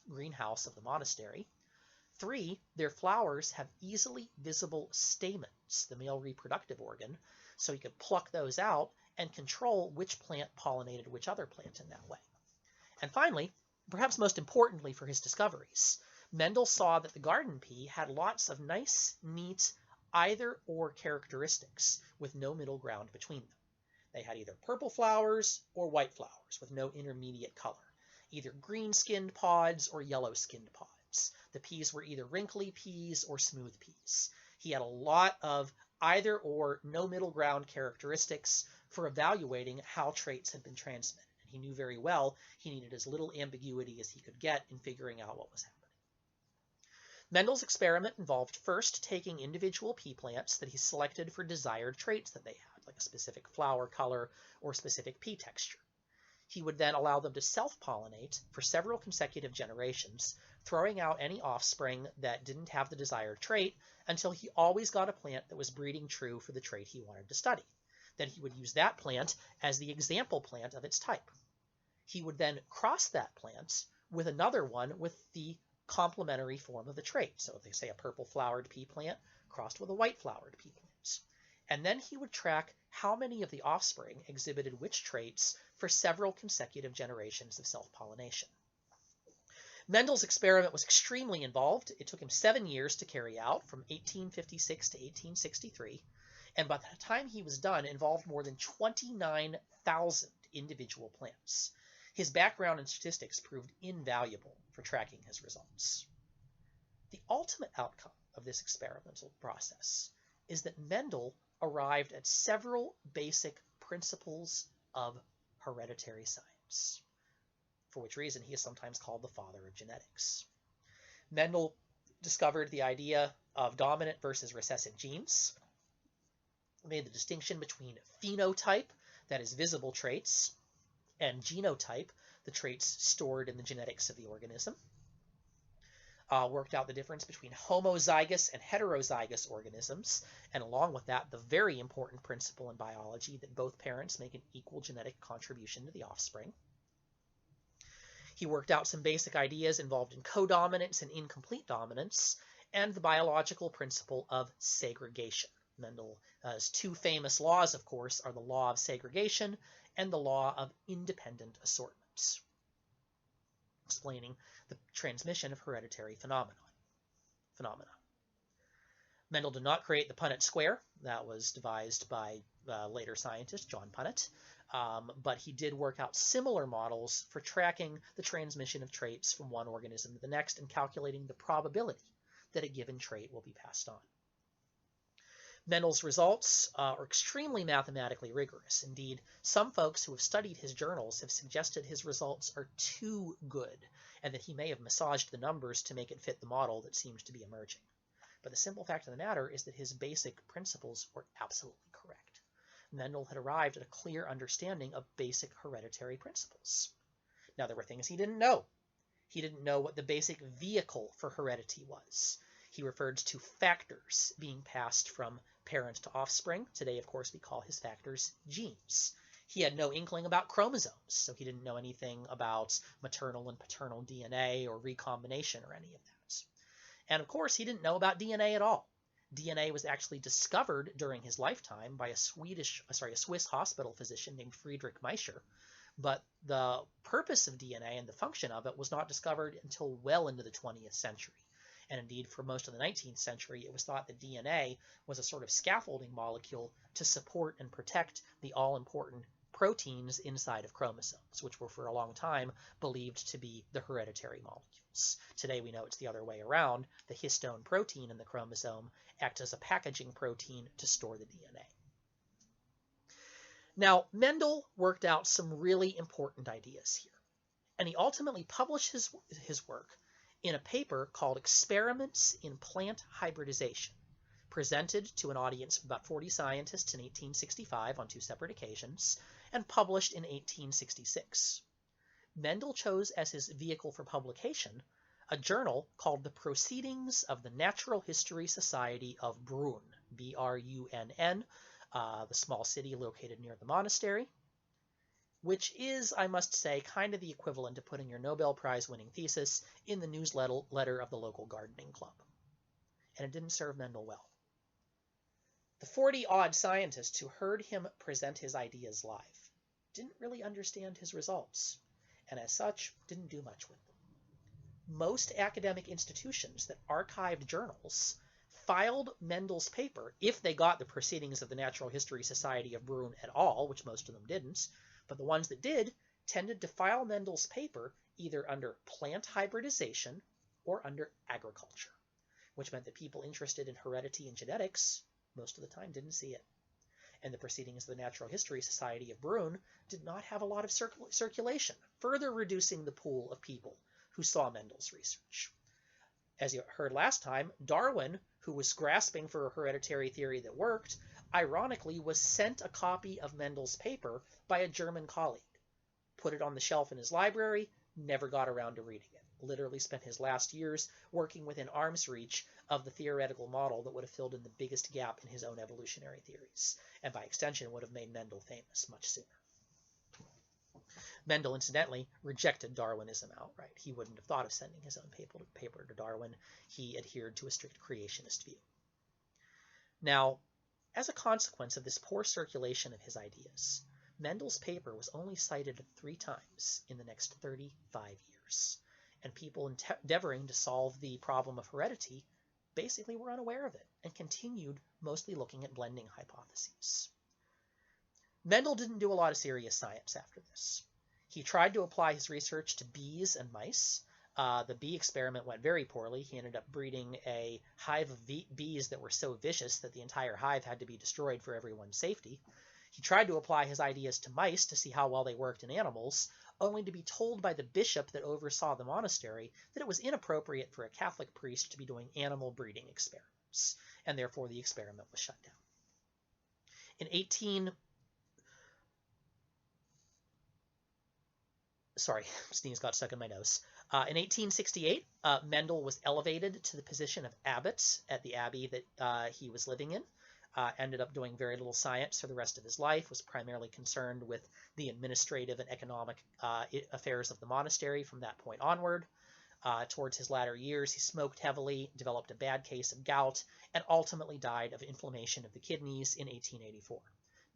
greenhouse of the monastery. Three, their flowers have easily visible stamens, the male reproductive organ, so he could pluck those out and control which plant pollinated which other plant in that way. And finally, perhaps most importantly for his discoveries, Mendel saw that the garden pea had lots of nice, neat, either-or characteristics with no middle ground between them. They had either purple flowers or white flowers with no intermediate color, either green-skinned pods or yellow-skinned pods. The peas were either wrinkly peas or smooth peas. He had a lot of either-or, no middle ground characteristics for evaluating how traits had been transmitted. And he knew very well he needed as little ambiguity as he could get in figuring out what was happening. Mendel's experiment involved first taking individual pea plants that he selected for desired traits that they had, like a specific flower color or specific pea texture. He would then allow them to self-pollinate for several consecutive generations, throwing out any offspring that didn't have the desired trait until he always got a plant that was breeding true for the trait he wanted to study. Then he would use that plant as the example plant of its type. He would then cross that plant with another one with the complementary form of the trait. So if they say a purple flowered pea plant crossed with a white flowered pea plant. And then he would track how many of the offspring exhibited which traits for several consecutive generations of self-pollination. Mendel's experiment was extremely involved. It took him 7 years to carry out, from 1856 to 1863, and by the time he was done, involved more than 29,000 individual plants. His background in statistics proved invaluable for tracking his results. The ultimate outcome of this experimental process is that Mendel arrived at several basic principles of hereditary science, for which reason he is sometimes called the father of genetics. Mendel discovered the idea of dominant versus recessive genes, made the distinction between phenotype, that is visible traits, and genotype, the traits stored in the genetics of the organism. Worked out the difference between homozygous and heterozygous organisms, and along with that, the very important principle in biology that both parents make an equal genetic contribution to the offspring. He worked out some basic ideas involved in codominance and incomplete dominance, and the biological principle of segregation. Mendel's two famous laws, of course, are the law of segregation and the law of independent assortment, explaining the transmission of hereditary phenomena. Mendel did not create the Punnett square. That was devised by later scientist John Punnett, but he did work out similar models for tracking the transmission of traits from one organism to the next and calculating the probability that a given trait will be passed on. Mendel's results are extremely mathematically rigorous. Indeed, some folks who have studied his journals have suggested his results are too good, and that he may have massaged the numbers to make it fit the model that seems to be emerging. But the simple fact of the matter is that his basic principles were absolutely correct. Mendel had arrived at a clear understanding of basic hereditary principles. Now, there were things he didn't know. He didn't know what the basic vehicle for heredity was. He referred to factors being passed from parent to offspring. Today, of course, we call his factors genes. He had no inkling about chromosomes, so he didn't know anything about maternal and paternal DNA or recombination or any of that. And of course, he didn't know about DNA at all. DNA was actually discovered during his lifetime by a Swiss hospital physician named Friedrich Miescher, but the purpose of DNA and the function of it was not discovered until well into the 20th century. And indeed, for most of the 19th century, it was thought that DNA was a sort of scaffolding molecule to support and protect the all-important proteins inside of chromosomes, which were for a long time believed to be the hereditary molecules. Today we know it's the other way around. The histone protein in the chromosome acts as a packaging protein to store the DNA. Now, Mendel worked out some really important ideas here, and he ultimately published his work in a paper called Experiments in Plant Hybridization, presented to an audience of about 40 scientists in 1865 on 2 separate occasions, and published in 1866. Mendel chose as his vehicle for publication a journal called the Proceedings of the Natural History Society of Brunn, B-R-U-N-N, the small city located near the monastery, which is, I must say, kind of the equivalent to putting your Nobel Prize-winning thesis in the newsletter of the local gardening club. And it didn't serve Mendel well. The 40-odd scientists who heard him present his ideas live didn't really understand his results, and as such, didn't do much with them. Most academic institutions that archived journals filed Mendel's paper, if they got the Proceedings of the Natural History Society of Brunn at all, which most of them didn't, but the ones that did tended to file Mendel's paper either under plant hybridization or under agriculture, which meant that people interested in heredity and genetics most of the time didn't see it. And the Proceedings of the Natural History Society of Brunn did not have a lot of circulation, further reducing the pool of people who saw Mendel's research. As you heard last time, Darwin, who was grasping for a hereditary theory that worked, ironically was sent a copy of Mendel's paper by a German colleague, put it on the shelf in his library, never got around to reading it, literally spent his last years working within arm's reach of the theoretical model that would have filled in the biggest gap in his own evolutionary theories, and by extension would have made Mendel famous much sooner. Mendel, incidentally, rejected Darwinism outright. He wouldn't have thought of sending his own paper to Darwin. He adhered to a strict creationist view. Now, as a consequence of this poor circulation of his ideas, Mendel's paper was only cited 3 times in the next 35 years, and people endeavoring to solve the problem of heredity basically were unaware of it and continued mostly looking at blending hypotheses. Mendel didn't do a lot of serious science after this. He tried to apply his research to bees and mice. The bee experiment went very poorly. He ended up breeding a hive of bees that were so vicious that the entire hive had to be destroyed for everyone's safety. He tried to apply his ideas to mice to see how well they worked in animals, only to be told by the bishop that oversaw the monastery that it was inappropriate for a Catholic priest to be doing animal breeding experiments, and therefore the experiment was shut down. Sneeze got stuck in my nose. In 1868, Mendel was elevated to the position of abbot at the abbey that he was living in. Ended up doing very little science for the rest of his life, was primarily concerned with the administrative and economic affairs of the monastery from that point onward. Towards his latter years, he smoked heavily, developed a bad case of gout, and ultimately died of inflammation of the kidneys in 1884,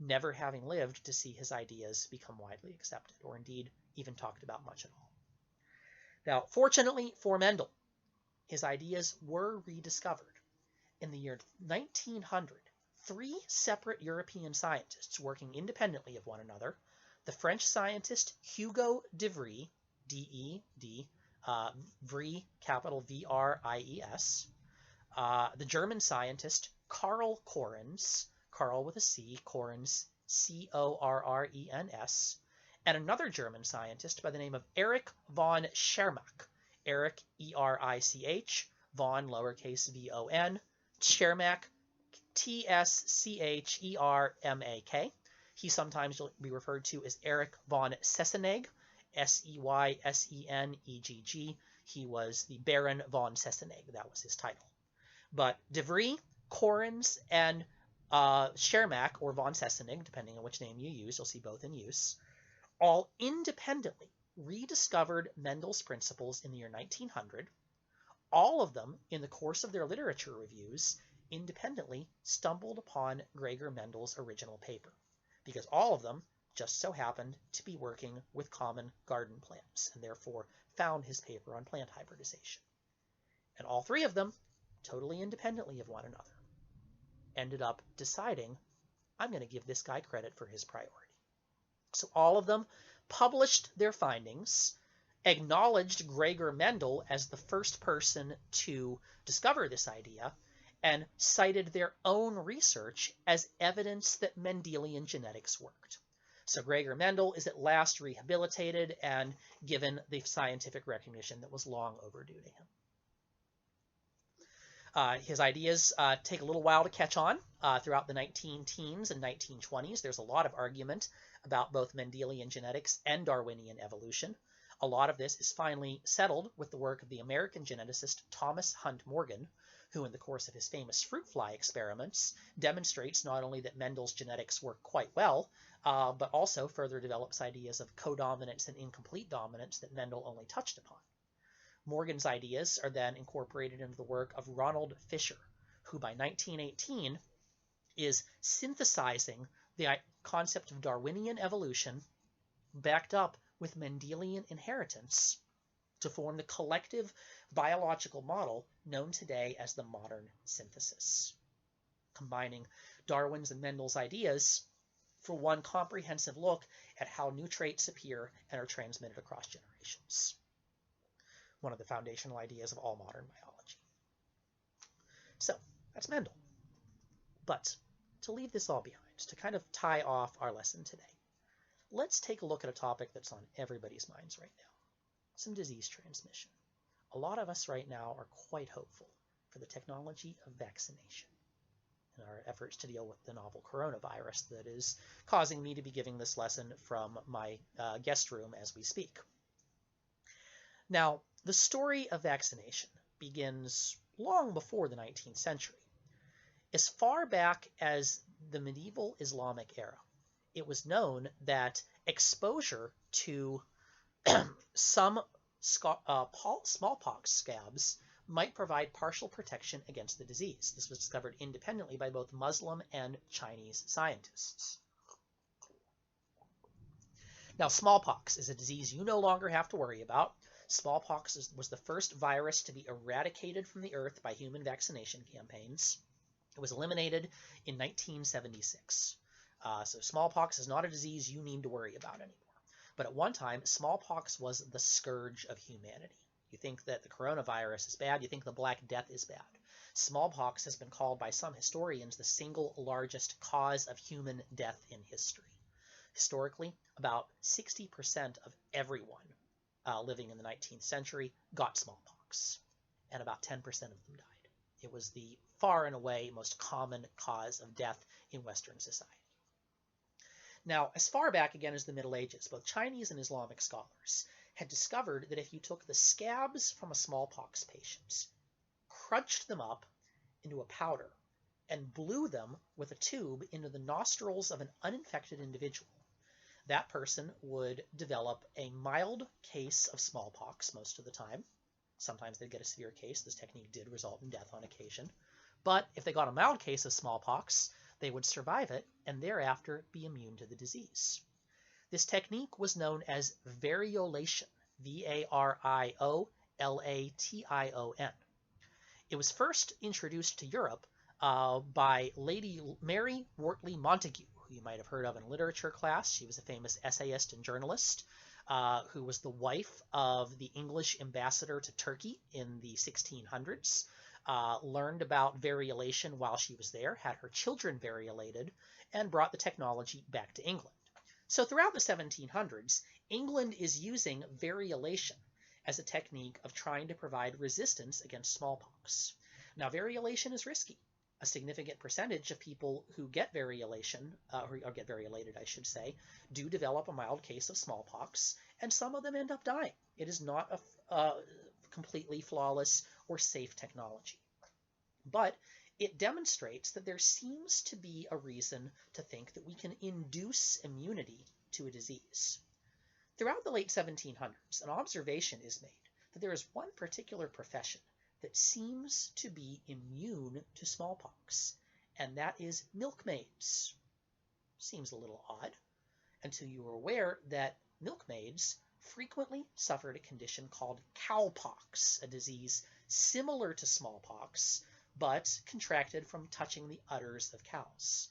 never having lived to see his ideas become widely accepted, or indeed even talked about much at all. Now, fortunately for Mendel, his ideas were rediscovered. In the year 1900, 3 separate European scientists working independently of one another, the French scientist Hugo de Vries, D-E-D, Vries, capital V-R-I-E-S, the German scientist Karl Correns, Karl with a C, Correns, C-O-R-R-E-N-S, and another German scientist by the name of Erich von Tschermak, Erich, E-R-I-C-H, von, lowercase v-o-n, Tschermak, T-S-C-H-E-R-M-A-K. He sometimes will be referred to as Erich von Sessenegg, S-E-Y-S-E-N-E-G-G. He was the Baron von Sessenegg. That was his title. But de Vries, Correns, and Tschermak, or von Sessenegg, depending on which name you use, you'll see both in use, all independently rediscovered Mendel's principles in the year 1900. All of them, in the course of their literature reviews, independently stumbled upon Gregor Mendel's original paper, because all of them just so happened to be working with common garden plants, and therefore found his paper on plant hybridization. And all 3 of them, totally independently of one another, ended up deciding, I'm going to give this guy credit for his priority. So all of them published their findings, acknowledged Gregor Mendel as the first person to discover this idea, and cited their own research as evidence that Mendelian genetics worked. So Gregor Mendel is at last rehabilitated and given the scientific recognition that was long overdue to him. His ideas take a little while to catch on. Throughout the 19-teens and 1920s, there's a lot of argument about both Mendelian genetics and Darwinian evolution. A lot of this is finally settled with the work of the American geneticist Thomas Hunt Morgan, who in the course of his famous fruit fly experiments demonstrates not only that Mendel's genetics work quite well, but also further develops ideas of codominance and incomplete dominance that Mendel only touched upon. Morgan's ideas are then incorporated into the work of Ronald Fisher, who by 1918 is synthesizing the concept of Darwinian evolution backed up with Mendelian inheritance to form the collective biological model known today as the modern synthesis, combining Darwin's and Mendel's ideas for one comprehensive look at how new traits appear and are transmitted across generations. One of the foundational ideas of all modern biology. So that's Mendel. But to leave this all behind, to kind of tie off our lesson today, let's take a look at a topic that's on everybody's minds right now, some disease transmission. A lot of us right now are quite hopeful for the technology of vaccination in our efforts to deal with the novel coronavirus that is causing me to be giving this lesson from my guest room as we speak. Now, the story of vaccination begins long before the 19th century. As far back as the medieval Islamic era, it was known that exposure to some smallpox scabs might provide partial protection against the disease. This was discovered independently by both Muslim and Chinese scientists. Now, smallpox is a disease you no longer have to worry about. Smallpox was the first virus to be eradicated from the earth by human vaccination campaigns. It was eliminated in 1976. So smallpox is not a disease you need to worry about anymore. But at one time, smallpox was the scourge of humanity. You think that the coronavirus is bad, you think the Black Death is bad. Smallpox has been called by some historians the single largest cause of human death in history. Historically, about 60% of everyone living in the 19th century got smallpox, and about 10% of them died. It was the far and away most common cause of death in Western society. Now, as far back again as the Middle Ages, both Chinese and Islamic scholars had discovered that if you took the scabs from a smallpox patient, crunched them up into a powder, and blew them with a tube into the nostrils of an uninfected individual, that person would develop a mild case of smallpox most of the time. Sometimes they'd get a severe case. This technique did result in death on occasion. But if they got a mild case of smallpox, they would survive it and thereafter be immune to the disease. This technique was known as variolation, V-A-R-I-O-L-A-T-I-O-N. It was first introduced to Europe by Lady Mary Wortley Montagu, who you might have heard of in literature class. She was a famous essayist and journalist who was the wife of the English ambassador to Turkey in the 1600s. Learned about variolation while she was there, had her children variolated, and brought the technology back to England. So throughout the 1700s, England is using variolation as a technique of trying to provide resistance against smallpox. Now, variolation is risky. A significant percentage of people who get variolation, or get variolated, I should say, do develop a mild case of smallpox, and some of them end up dying. It is not a completely flawless or safe technology. But it demonstrates that there seems to be a reason to think that we can induce immunity to a disease. Throughout the late 1700s, an observation is made that there is one particular profession that seems to be immune to smallpox, and that is milkmaids. Seems a little odd until you are aware that milkmaids frequently suffered a condition called cowpox, a disease similar to smallpox, but contracted from touching the udders of cows.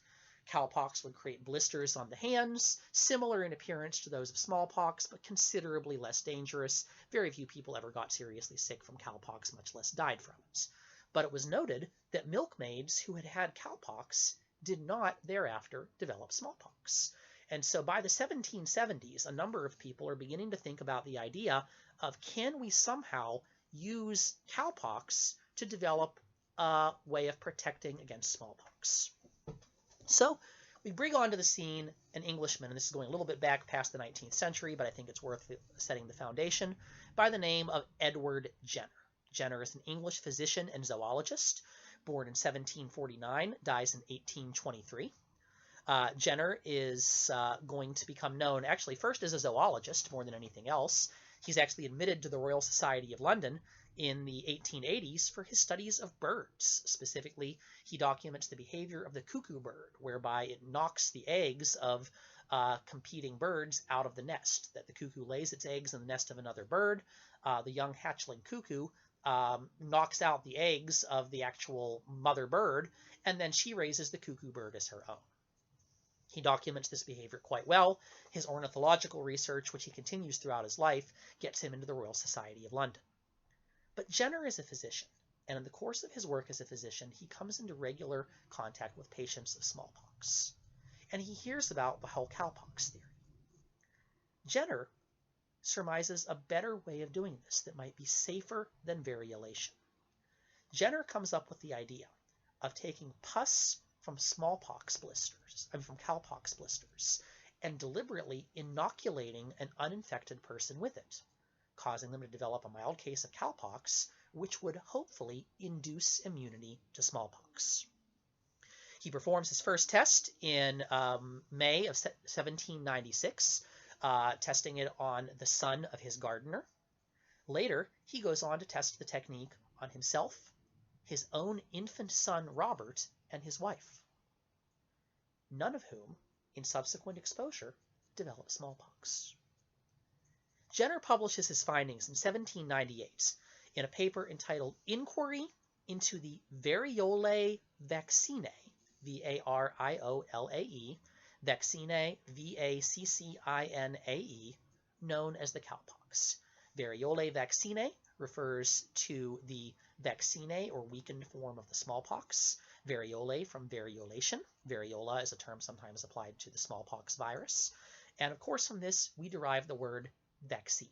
Cowpox would create blisters on the hands, similar in appearance to those of smallpox, but considerably less dangerous. Very few people ever got seriously sick from cowpox, much less died from it. But it was noted that milkmaids who had had cowpox did not thereafter develop smallpox. And so by the 1770s, a number of people are beginning to think about the idea of, can we somehow use cowpox to develop a way of protecting against smallpox? So we bring onto the scene an Englishman, and this is going a little bit back past the 19th century, but I think it's worth setting the foundation, by the name of Edward Jenner. Jenner is an English physician and zoologist, born in 1749, dies in 1823. Jenner is going to become known actually first as a zoologist more than anything else. He's actually admitted to the Royal Society of London in the 1880s for his studies of birds. Specifically, he documents the behavior of the cuckoo bird, whereby it knocks the eggs of competing birds out of the nest. That the cuckoo lays its eggs in the nest of another bird. The young hatchling cuckoo knocks out the eggs of the actual mother bird, and then she raises the cuckoo bird as her own. He documents this behavior quite well. His ornithological research, which he continues throughout his life, gets him into the Royal Society of London. But Jenner is a physician, and in the course of his work as a physician, he comes into regular contact with patients of smallpox, and he hears about the whole cowpox theory. Jenner surmises a better way of doing this that might be safer than variolation. Jenner comes up with the idea of taking pus from smallpox blisters, from cowpox blisters, and deliberately inoculating an uninfected person with it, causing them to develop a mild case of cowpox, which would hopefully induce immunity to smallpox. He performs his first test in May of 1796, testing it on the son of his gardener. Later, he goes on to test the technique on himself, his own infant son Robert, and his wife, none of whom, in subsequent exposure, developed smallpox. Jenner publishes his findings in 1798 in a paper entitled Inquiry into the Variolae Vaccinae, V-A-R-I-O-L-A-E, Vaccinae, V-A-C-C-I-N-A-E, known as the cowpox. Variolae Vaccinae refers to the vaccinae, or weakened form of the smallpox. Variolae from variolation. Variola is a term sometimes applied to the smallpox virus. And of course, from this, we derive the word vaccine.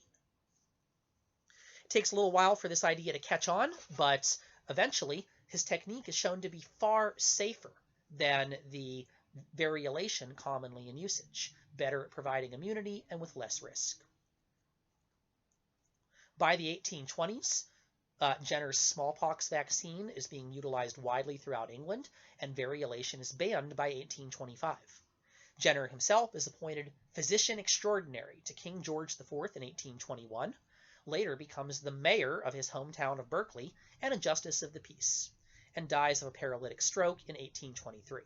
It takes a little while for this idea to catch on, but eventually his technique is shown to be far safer than the variolation commonly in usage, better at providing immunity and with less risk. By the 1820s, Jenner's smallpox vaccine is being utilized widely throughout England, and variolation is banned by 1825. Jenner himself is appointed physician extraordinary to King George IV in 1821, later becomes the mayor of his hometown of Berkeley and a justice of the peace, and dies of a paralytic stroke in 1823.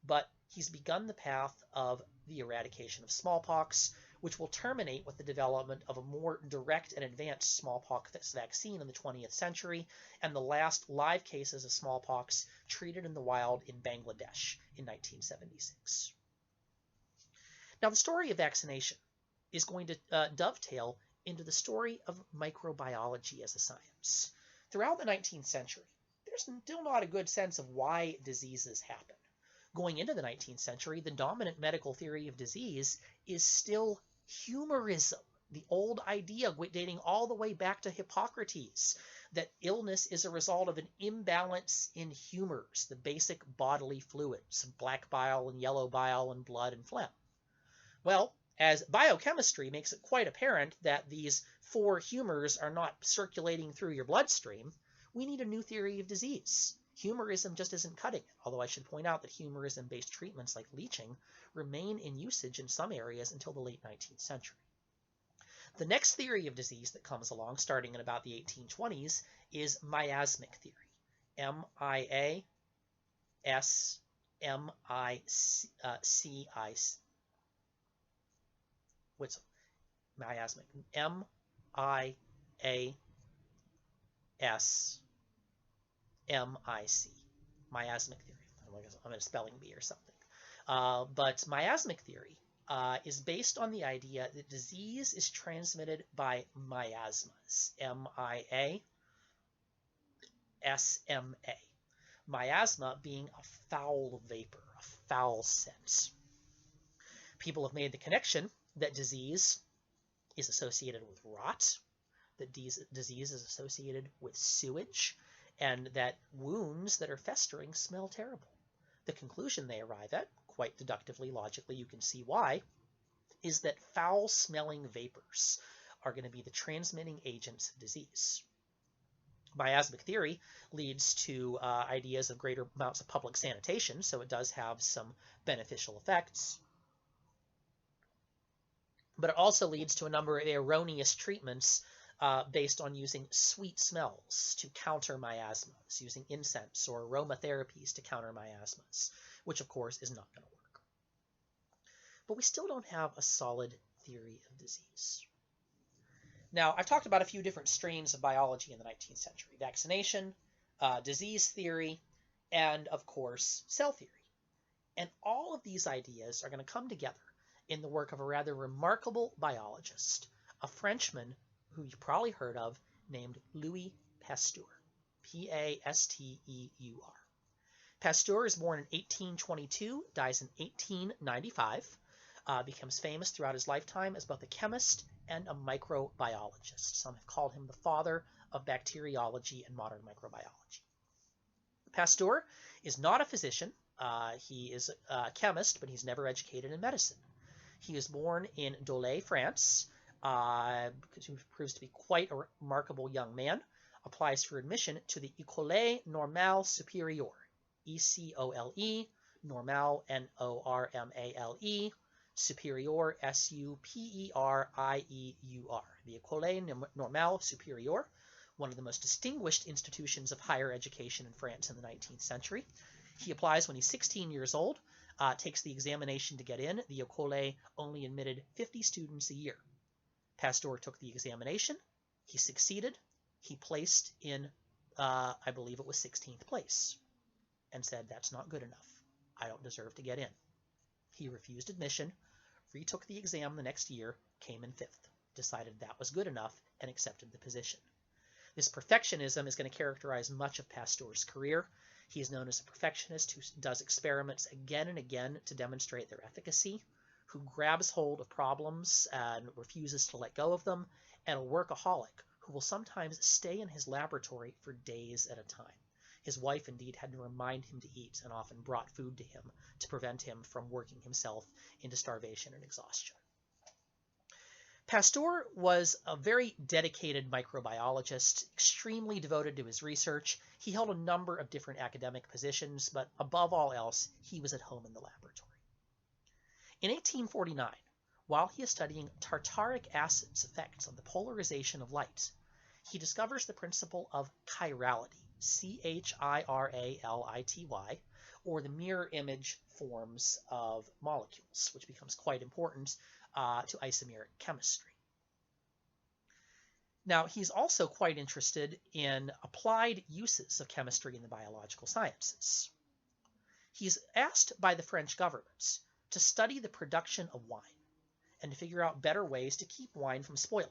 But he's begun the path of the eradication of smallpox, which will terminate with the development of a more direct and advanced smallpox vaccine in the 20th century, and the last live cases of smallpox treated in the wild in Bangladesh in 1976. Now, the story of vaccination is going to dovetail into the story of microbiology as a science. Throughout the 19th century, there's still not a good sense of why diseases happen. Going into the 19th century, the dominant medical theory of disease is still humorism, the old idea dating all the way back to Hippocrates, that illness is a result of an imbalance in humors, the basic bodily fluids, black bile and yellow bile and blood and phlegm. Well, as biochemistry makes it quite apparent that these four humors are not circulating through your bloodstream, we need a new theory of disease. Humorism just isn't cutting it, although I should point out that humorism-based treatments like leeching remain in usage in some areas until the late 19th century. The next theory of disease that comes along, starting in about the 1820s, is miasmic theory. M-I-A-S-M-I-C-I. What's miasmic? M-I-A-S-M-I-C. Miasmic theory. I'm in a spelling bee or something. But miasmic theory is based on the idea that disease is transmitted by miasmas. M-I-A-S-M-A. Miasma being a foul vapor, a foul scent. People have made the connection that disease is associated with rot, that disease is associated with sewage, and that wounds that are festering smell terrible. The conclusion they arrive at, quite deductively, logically, you can see why, is that foul-smelling vapors are going to be the transmitting agents of disease. Miasmic theory leads to ideas of greater amounts of public sanitation, so it does have some beneficial effects. But it also leads to a number of erroneous treatments based on using sweet smells to counter miasmas, using incense or aromatherapies to counter miasmas, which of course is not going to work. But we still don't have a solid theory of disease. Now, I've talked about a few different strains of biology in the 19th century: vaccination, disease theory, and of course, cell theory. And all of these ideas are going to come together in the work of a rather remarkable biologist, a Frenchman who you've probably heard of, named Louis Pasteur, P-A-S-T-E-U-R. Pasteur is born in 1822, dies in 1895, becomes famous throughout his lifetime as both a chemist and a microbiologist. Some have called him the father of bacteriology and modern microbiology. Pasteur is not a physician. He is a chemist, but he's never educated in medicine. He was born in Dole, France, because he proves to be quite a remarkable young man, applies for admission to the École Normale Supérieure, E-C-O-L-E, Normale, N-O-R-M-A-L-E, Superior, S-U-P-E-R-I-E-U-R, the École Normale Supérieure, one of the most distinguished institutions of higher education in France in the 19th century. He applies when he's 16 years old, takes the examination to get in. The École only admitted 50 students a year. Pasteur took the examination. He succeeded. He placed in, I believe it was 16th place, and said, that's not good enough. I don't deserve to get in. He refused admission, retook the exam the next year, came in 5th, decided that was good enough, and accepted the position. This perfectionism is going to characterize much of Pasteur's career. He is known as a perfectionist who does experiments again and again to demonstrate their efficacy, who grabs hold of problems and refuses to let go of them, and a workaholic who will sometimes stay in his laboratory for days at a time. His wife indeed had to remind him to eat and often brought food to him to prevent him from working himself into starvation and exhaustion. Pasteur was a very dedicated microbiologist, extremely devoted to his research. He held a number of different academic positions, but above all else, he was at home in the laboratory. In 1849, while he is studying tartaric acid's effects on the polarization of light, he discovers the principle of chirality, C-H-I-R-A-L-I-T-Y, or the mirror image forms of molecules, which becomes quite important to isomeric chemistry. Now, he's also quite interested in applied uses of chemistry in the biological sciences. He's asked by the French government to study the production of wine and to figure out better ways to keep wine from spoiling.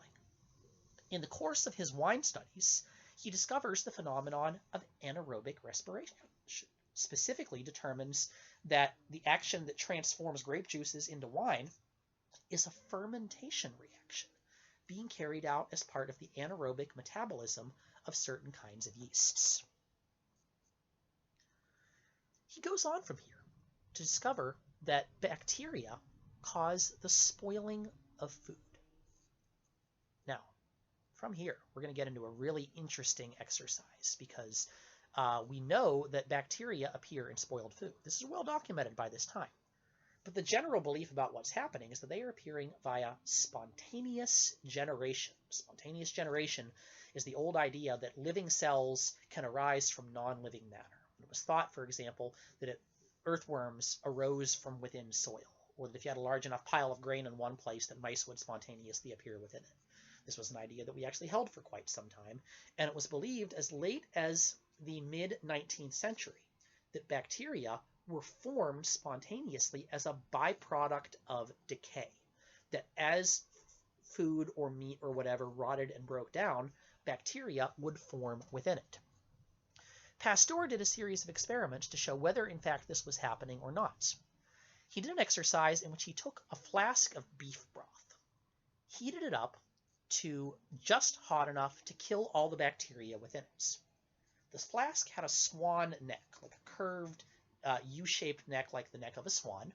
In the course of his wine studies, he discovers the phenomenon of anaerobic respiration, specifically determines that the action that transforms grape juices into wine is a fermentation reaction being carried out as part of the anaerobic metabolism of certain kinds of yeasts. He goes on from here to discover that bacteria cause the spoiling of food. Now, from here, we're going to get into a really interesting exercise because we know that bacteria appear in spoiled food. This is well documented by this time. But the general belief about what's happening is that they are appearing via spontaneous generation. Spontaneous generation is the old idea that living cells can arise from non-living matter. It was thought, for example, that earthworms arose from within soil, or that if you had a large enough pile of grain in one place, that mice would spontaneously appear within it. This was an idea that we actually held for quite some time, and it was believed as late as the mid-19th century that bacteria were formed spontaneously as a byproduct of decay, that as food or meat or whatever rotted and broke down, bacteria would form within it. Pasteur did a series of experiments to show whether in fact this was happening or not. He did an exercise in which he took a flask of beef broth, heated it up to just hot enough to kill all the bacteria within it. This flask had a swan neck, like a curved U-shaped neck like the neck of a swan,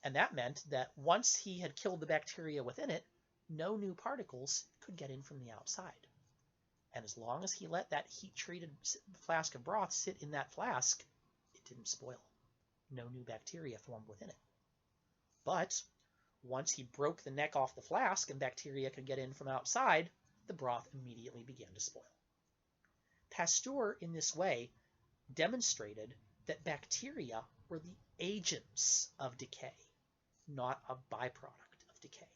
and that meant that once he had killed the bacteria within it, no new particles could get in from the outside. And as long as he let that heat-treated flask of broth sit in that flask, it didn't spoil. No new bacteria formed within it. But once he broke the neck off the flask and bacteria could get in from outside, the broth immediately began to spoil. Pasteur, in this way, demonstrated that bacteria were the agents of decay, not a byproduct of decay.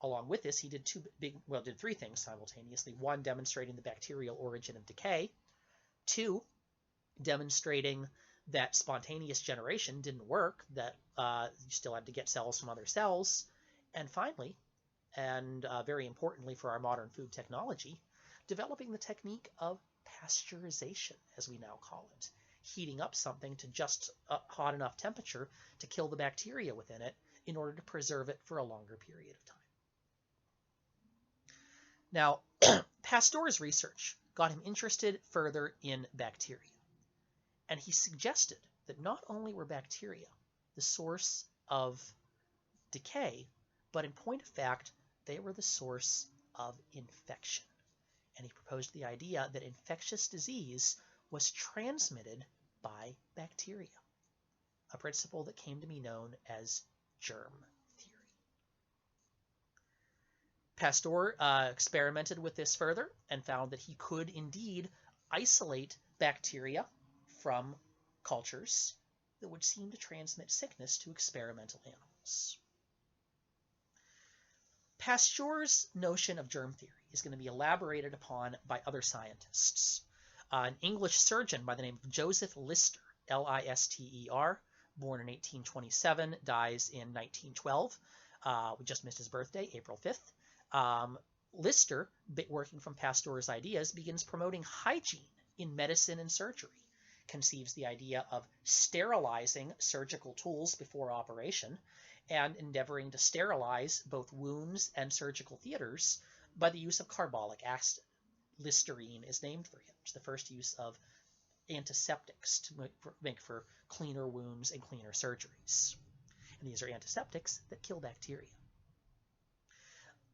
Along with this, he did did three things simultaneously. One, demonstrating the bacterial origin of decay. Two, demonstrating that spontaneous generation didn't work, that you still had to get cells from other cells. And finally, and very importantly for our modern food technology, developing the technique of pasteurization, as we now call it, heating up something to just a hot enough temperature to kill the bacteria within it in order to preserve it for a longer period of time. Now, Pasteur's research got him interested further in bacteria, and he suggested that not only were bacteria the source of decay, but in point of fact, they were the source of infection. And he proposed the idea that infectious disease was transmitted by bacteria, a principle that came to be known as germ theory. Pasteur experimented with this further and found that he could indeed isolate bacteria from cultures that would seem to transmit sickness to experimental animals. Pasteur's notion of germ theory is going to be elaborated upon by other scientists. An English surgeon by the name of Joseph Lister, L-I-S-T-E-R, born in 1827, dies in 1912. We just missed his birthday, April 5th. Lister, working from Pasteur's ideas, begins promoting hygiene in medicine and surgery, conceives the idea of sterilizing surgical tools before operation, and endeavoring to sterilize both wounds and surgical theaters by the use of carbolic acid. Listerine is named for him. It's the first use of antiseptics to make for cleaner wounds and cleaner surgeries. And these are antiseptics that kill bacteria.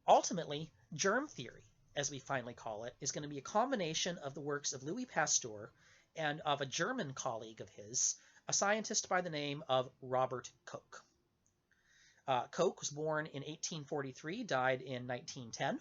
Ultimately, germ theory, as we finally call it, is going to be a combination of the works of Louis Pasteur and of a German colleague of his, a scientist by the name of Robert Koch. Koch was born in 1843, died in 1910,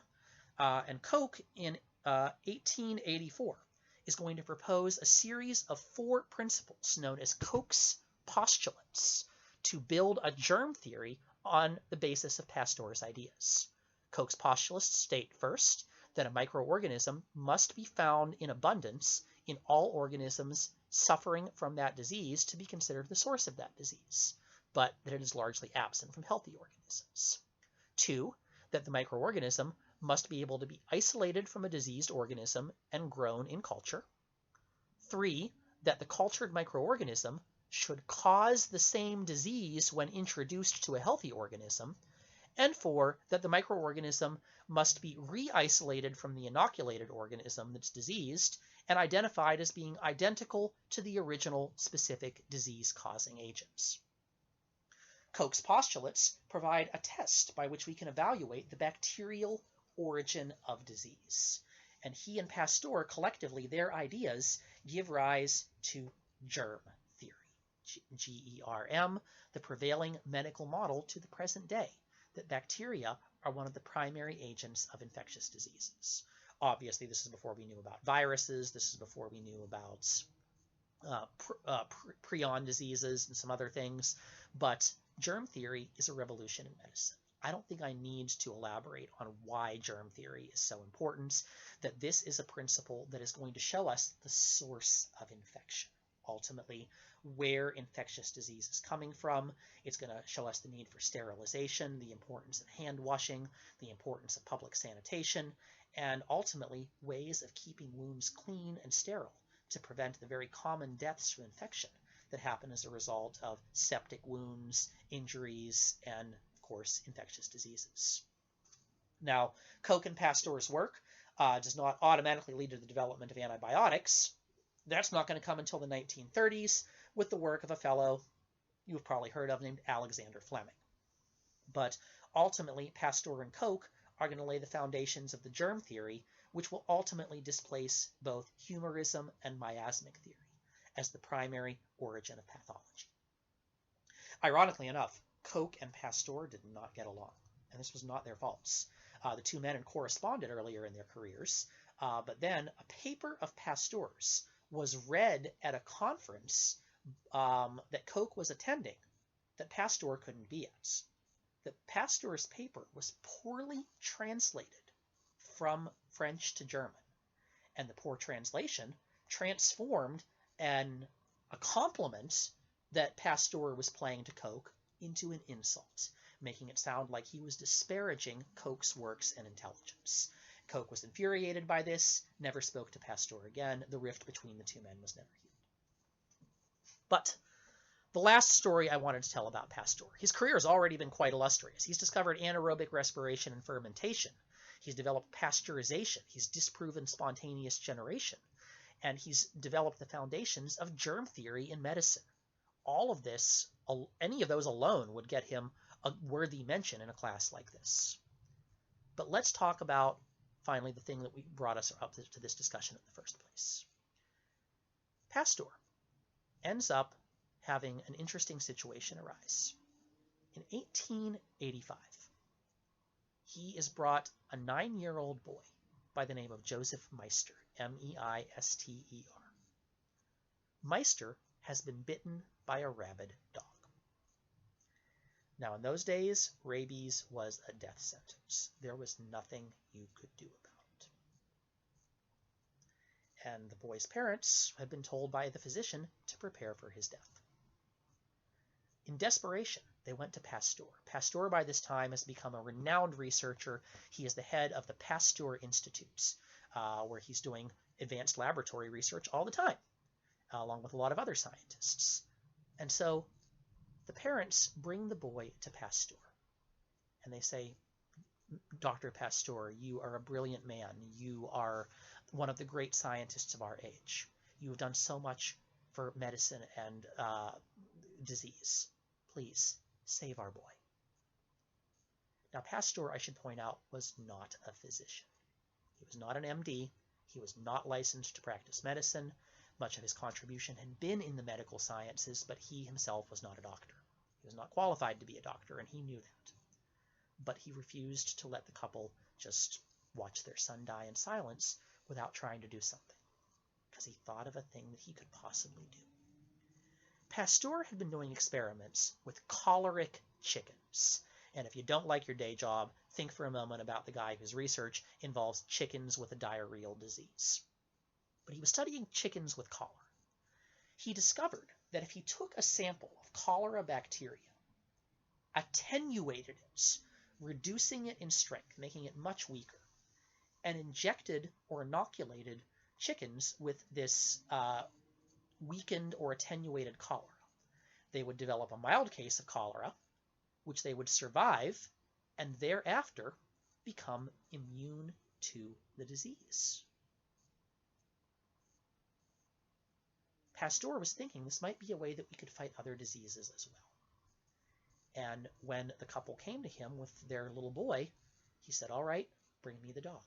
and Koch in 1884 is going to propose a series of 4 principles known as Koch's postulates to build a germ theory on the basis of Pasteur's ideas. Koch's postulates state first that a microorganism must be found in abundance in all organisms suffering from that disease to be considered the source of that disease, but that it is largely absent from healthy organisms. 2, that the microorganism must be able to be isolated from a diseased organism and grown in culture. 3, that the cultured microorganism should cause the same disease when introduced to a healthy organism. And 4, that the microorganism must be re-isolated from the inoculated organism that's diseased and identified as being identical to the original specific disease-causing agents. Koch's postulates provide a test by which we can evaluate the bacterial origin of disease. And he and Pasteur, collectively, their ideas give rise to germ theory, G-E-R-M, the prevailing medical model to the present day, that bacteria are one of the primary agents of infectious diseases. Obviously, this is before we knew about viruses. This is before we knew about prion diseases and some other things. But germ theory is a revolution in medicine. I don't think I need to elaborate on why germ theory is so important, that this is a principle that is going to show us the source of infection. Ultimately, where infectious disease is coming from. It's going to show us the need for sterilization, the importance of hand washing, the importance of public sanitation, and ultimately ways of keeping wounds clean and sterile to prevent the very common deaths from infection that happen as a result of septic wounds, injuries, and, of course, infectious diseases. Now, Koch and Pasteur's work does not automatically lead to the development of antibiotics. That's not going to come until the 1930s with the work of a fellow you've probably heard of named Alexander Fleming. But ultimately, Pasteur and Koch are going to lay the foundations of the germ theory, which will ultimately displace both humorism and miasmic theory as the primary origin of pathology. Ironically enough, Koch and Pasteur did not get along, and this was not their faults. The two men had corresponded earlier in their careers, but then a paper of Pasteur's was read at a conference that Koch was attending that Pasteur couldn't be at. That Pasteur's paper was poorly translated from French to German, and the poor translation transformed a compliment that Pasteur was playing to Koch into an insult, making it sound like he was disparaging Koch's works and intelligence. Koch was infuriated by this, never spoke to Pasteur again. The rift between the two men was never healed. But the last story I wanted to tell about Pasteur. His career has already been quite illustrious. He's discovered anaerobic respiration and fermentation. He's developed pasteurization. He's disproven spontaneous generation. And he's developed the foundations of germ theory in medicine. All of this, any of those alone would get him a worthy mention in a class like this. But let's talk about, finally, the thing that brought us up to this discussion in the first place. Pasteur ends up having an interesting situation arise. In 1885, he is brought a 9-year-old boy by the name of Joseph Meister, M-E-I-S-T-E-R. Meister has been bitten by a rabid dog. Now, in those days, rabies was a death sentence. There was nothing you could do about it. And the boy's parents had been told by the physician to prepare for his death. In desperation, they went to Pasteur. Pasteur, by this time, has become a renowned researcher. He is the head of the Pasteur Institutes, where he's doing advanced laboratory research all the time, along with a lot of other scientists. And so the parents bring the boy to Pasteur, and they say, Dr. Pasteur, you are a brilliant man. You are one of the great scientists of our age. You have done so much for medicine and disease. Please save our boy. Now, Pasteur, I should point out, was not a physician. He was not an MD. He was not licensed to practice medicine. Much of his contribution had been in the medical sciences, but he himself was not a doctor. He was not qualified to be a doctor, and he knew that. But he refused to let the couple just watch their son die in silence without trying to do something, because he thought of a thing that he could possibly do. Pasteur had been doing experiments with choleric chickens. And if you don't like your day job, think for a moment about the guy whose research involves chickens with a diarrheal disease. But he was studying chickens with cholera. He discovered that if he took a sample of cholera bacteria, attenuated it, reducing it in strength, making it much weaker, and injected or inoculated chickens with this weakened or attenuated cholera, they would develop a mild case of cholera, which they would survive, and thereafter become immune to the disease. Pasteur was thinking this might be a way that we could fight other diseases as well. And when the couple came to him with their little boy, he said, all right, bring me the dog.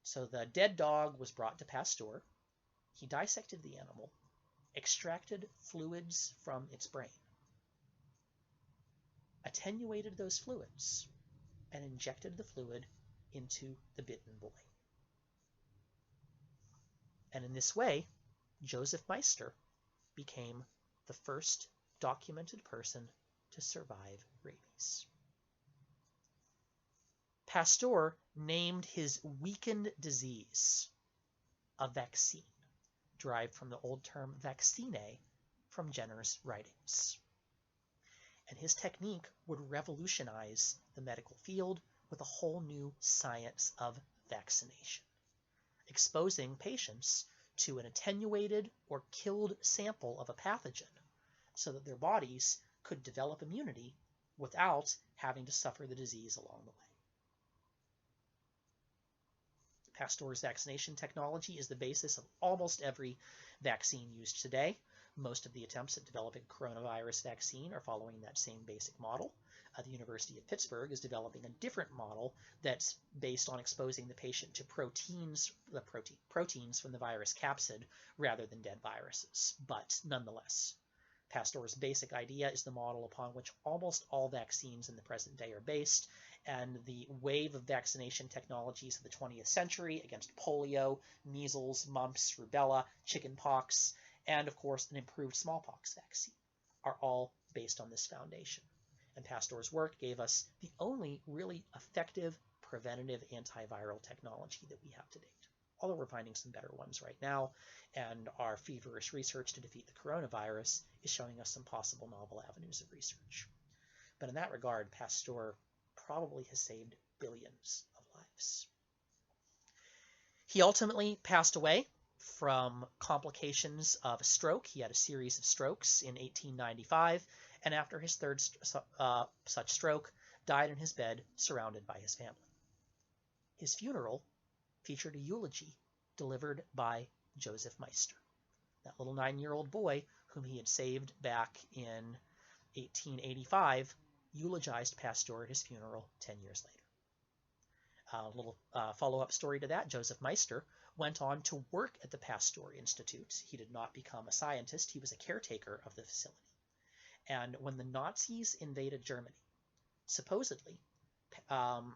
So the dead dog was brought to Pasteur. He dissected the animal, extracted fluids from its brain, attenuated those fluids, and injected the fluid into the bitten boy. And in this way, Joseph Meister became the first documented person to survive rabies. Pasteur named his weakened disease a vaccine, derived from the old term vaccine from Jenner's writings. And his technique would revolutionize the medical field with a whole new science of vaccination, exposing patients to an attenuated or killed sample of a pathogen so that their bodies could develop immunity without having to suffer the disease along the way. Pasteur's vaccination technology is the basis of almost every vaccine used today. Most of the attempts at developing coronavirus vaccine are following that same basic model. The University of Pittsburgh is developing a different model that's based on exposing the patient to proteins from the virus capsid rather than dead viruses. But nonetheless, Pasteur's basic idea is the model upon which almost all vaccines in the present day are based, and the wave of vaccination technologies of the 20th century against polio, measles, mumps, rubella, chickenpox, and of course an improved smallpox vaccine are all based on this foundation. And Pasteur's work gave us the only really effective preventative antiviral technology that we have to date. Although we're finding some better ones right now, and our feverish research to defeat the coronavirus is showing us some possible novel avenues of research. But in that regard, Pasteur probably has saved billions of lives. He ultimately passed away from complications of a stroke. He had a series of strokes in 1895, and after his third such stroke, died in his bed surrounded by his family. His funeral featured a eulogy delivered by Joseph Meister, that little 9-year-old boy whom he had saved back in 1885, eulogized Pasteur at his funeral 10 years later. A little follow-up story to that, Joseph Meister went on to work at the Pasteur Institute. He did not become a scientist, he was a caretaker of the facility. And when the Nazis invaded Germany, supposedly, and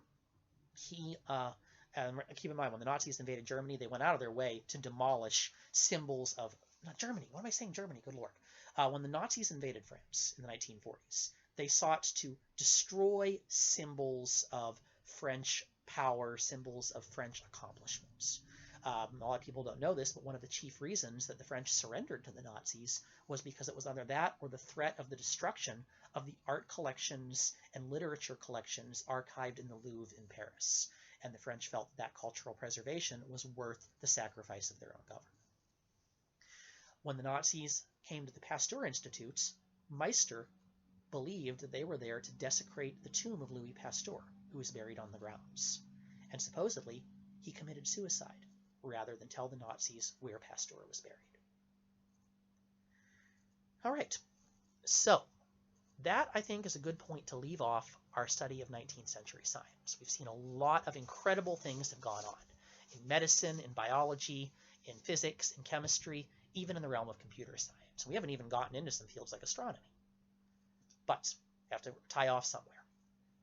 keep in mind, when the Nazis invaded Germany, they went out of their way to demolish symbols of, not Germany, what am I saying Germany, good lord. When the Nazis invaded France in the 1940s, they sought to destroy symbols of French power, symbols of French accomplishments. A lot of people don't know this, but one of the chief reasons that the French surrendered to the Nazis was because it was either that or the threat of the destruction of the art collections and literature collections archived in the Louvre in Paris. And the French felt that cultural preservation was worth the sacrifice of their own government. When the Nazis came to the Pasteur Institute, Meister believed that they were there to desecrate the tomb of Louis Pasteur, who was buried on the grounds. And supposedly, he committed suicide rather than tell the Nazis where Pasteur was buried. All right, so that, I think, is a good point to leave off our study of 19th century science. We've seen a lot of incredible things have gone on in medicine, in biology, in physics, in chemistry, even in the realm of computer science. We haven't even gotten into some fields like astronomy. But we have to tie off somewhere.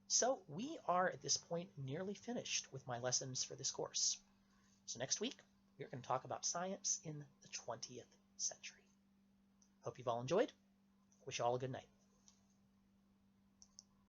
So we are, at this point, nearly finished with my lessons for this course. So next week, we're going to talk about science in the 20th century. Hope you've all enjoyed. Wish you all a good night.